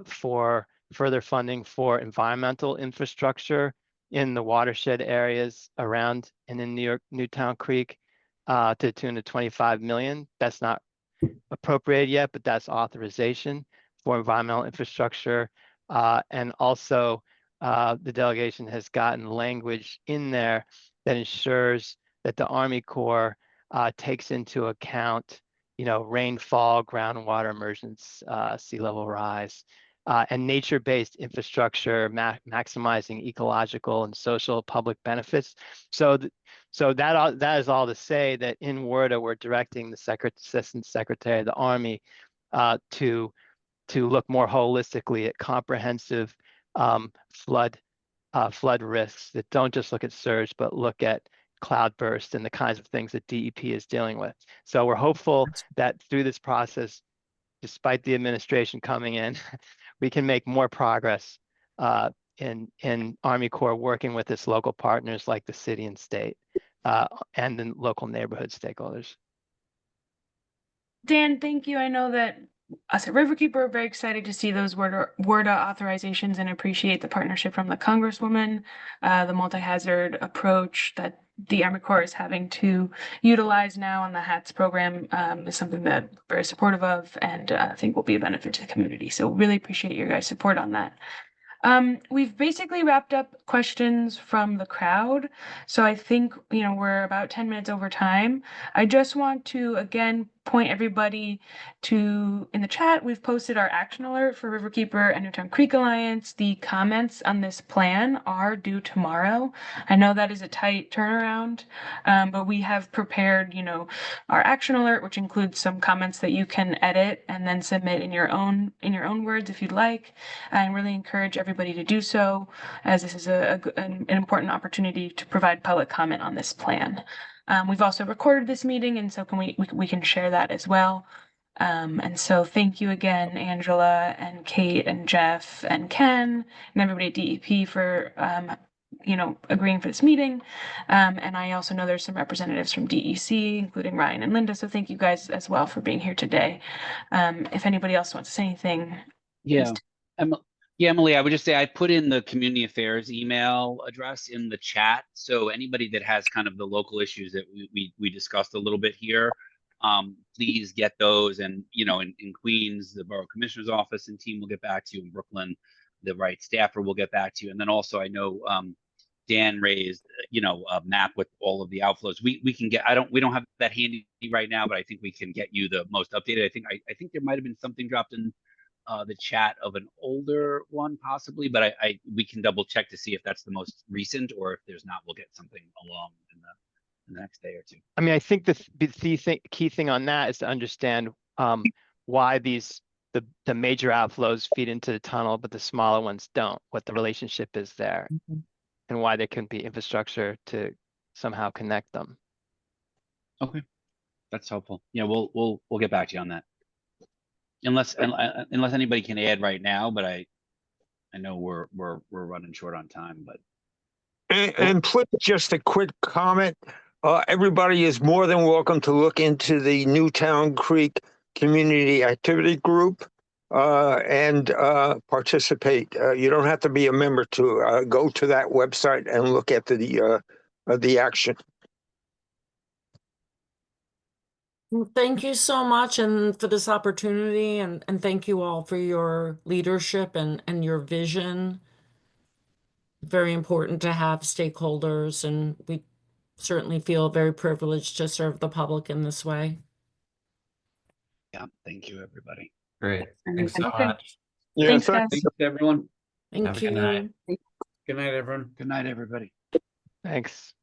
for further funding for environmental infrastructure in the watershed areas around and in Newtown Creek to the tune of $25 million. That's not appropriated yet, but that's authorization for environmental infrastructure. And also the delegation has gotten language in there that ensures that the Army Corps takes into account, rainfall, groundwater emergence, sea level rise, and nature-based infrastructure, maximizing ecological and social public benefits. So that is all to say that in WRDA, we're directing the Assistant Secretary of the Army to look more holistically at comprehensive flood risks that don't just look at surge, but look at cloudburst and the kinds of things that DEP is dealing with. So we're hopeful that through this process, despite the administration coming in, we can make more progress in Army Corps working with its local partners like the city and state and the local neighborhood stakeholders. Dan, thank you. I know that us at Riverkeeper are very excited to see those WRDA authorizations and appreciate the partnership from the Congresswoman, the multi-hazard approach that the Army Corps is having to utilize now on the HATS program is something that we're very supportive of and I think will be a benefit to the community. So really appreciate your guys' support on that. We've basically wrapped up questions from the crowd. So I think, we're about 10 minutes over time. I just want to, again, point everybody to, in the chat, we've posted our action alert for Riverkeeper and Newtown Creek Alliance. The comments on this plan are due tomorrow. I know that is a tight turnaround, but we have prepared, our action alert, which includes some comments that you can edit and then submit in your own words if you'd like. And really encourage everybody to do so, as this is an important opportunity to provide public comment on this plan. We've also recorded this meeting, and so we can share that as well. And so thank you again, Angela and Kate and Jeff and Ken and everybody at DEP for agreeing for this meeting. And I also know there's some representatives from DEC, including Ryan and Linda. So thank you guys as well for being here today. If anybody else wants to say anything. Yeah. Yeah, Emily, I would just say I put in the community affairs email address in the chat. So anybody that has kind of the local issues that we discussed a little bit here, please get those. And, in Queens, the borough commissioner's office and team will get back to you. In Brooklyn, the right staffer will get back to you. And then also I know Dan raised, a map with all of the outflows. We can get, we don't have that handy right now, but I think we can get you the most updated. I think there might've been something dropped in the chat of an older one possibly, but we can double check to see if that's the most recent, or if there's not, we'll get something along in the next day or two. I mean, I think the key thing on that is to understand why the major outflows feed into the tunnel, but the smaller ones don't, what the relationship is there, and why there can be infrastructure to somehow connect them. Okay, that's helpful. Yeah, we'll get back to you on that. Unless anybody can add right now, but I know we're running short on time, but. And please, just a quick comment. Everybody is more than welcome to look into the Newtown Creek Community Activity Group and participate. You don't have to be a member to go to that website and look at the action. Thank you so much and for this opportunity, and thank you all for your leadership and your vision. Very important to have stakeholders, and we certainly feel very privileged to serve the public in this way. Yeah, thank you, everybody. Great. Thanks so Okay. much. Yeah, Thanks, guys. Thanks, everyone. Thank Have a you. good night. Good night, everyone. Good night, everybody. Thanks.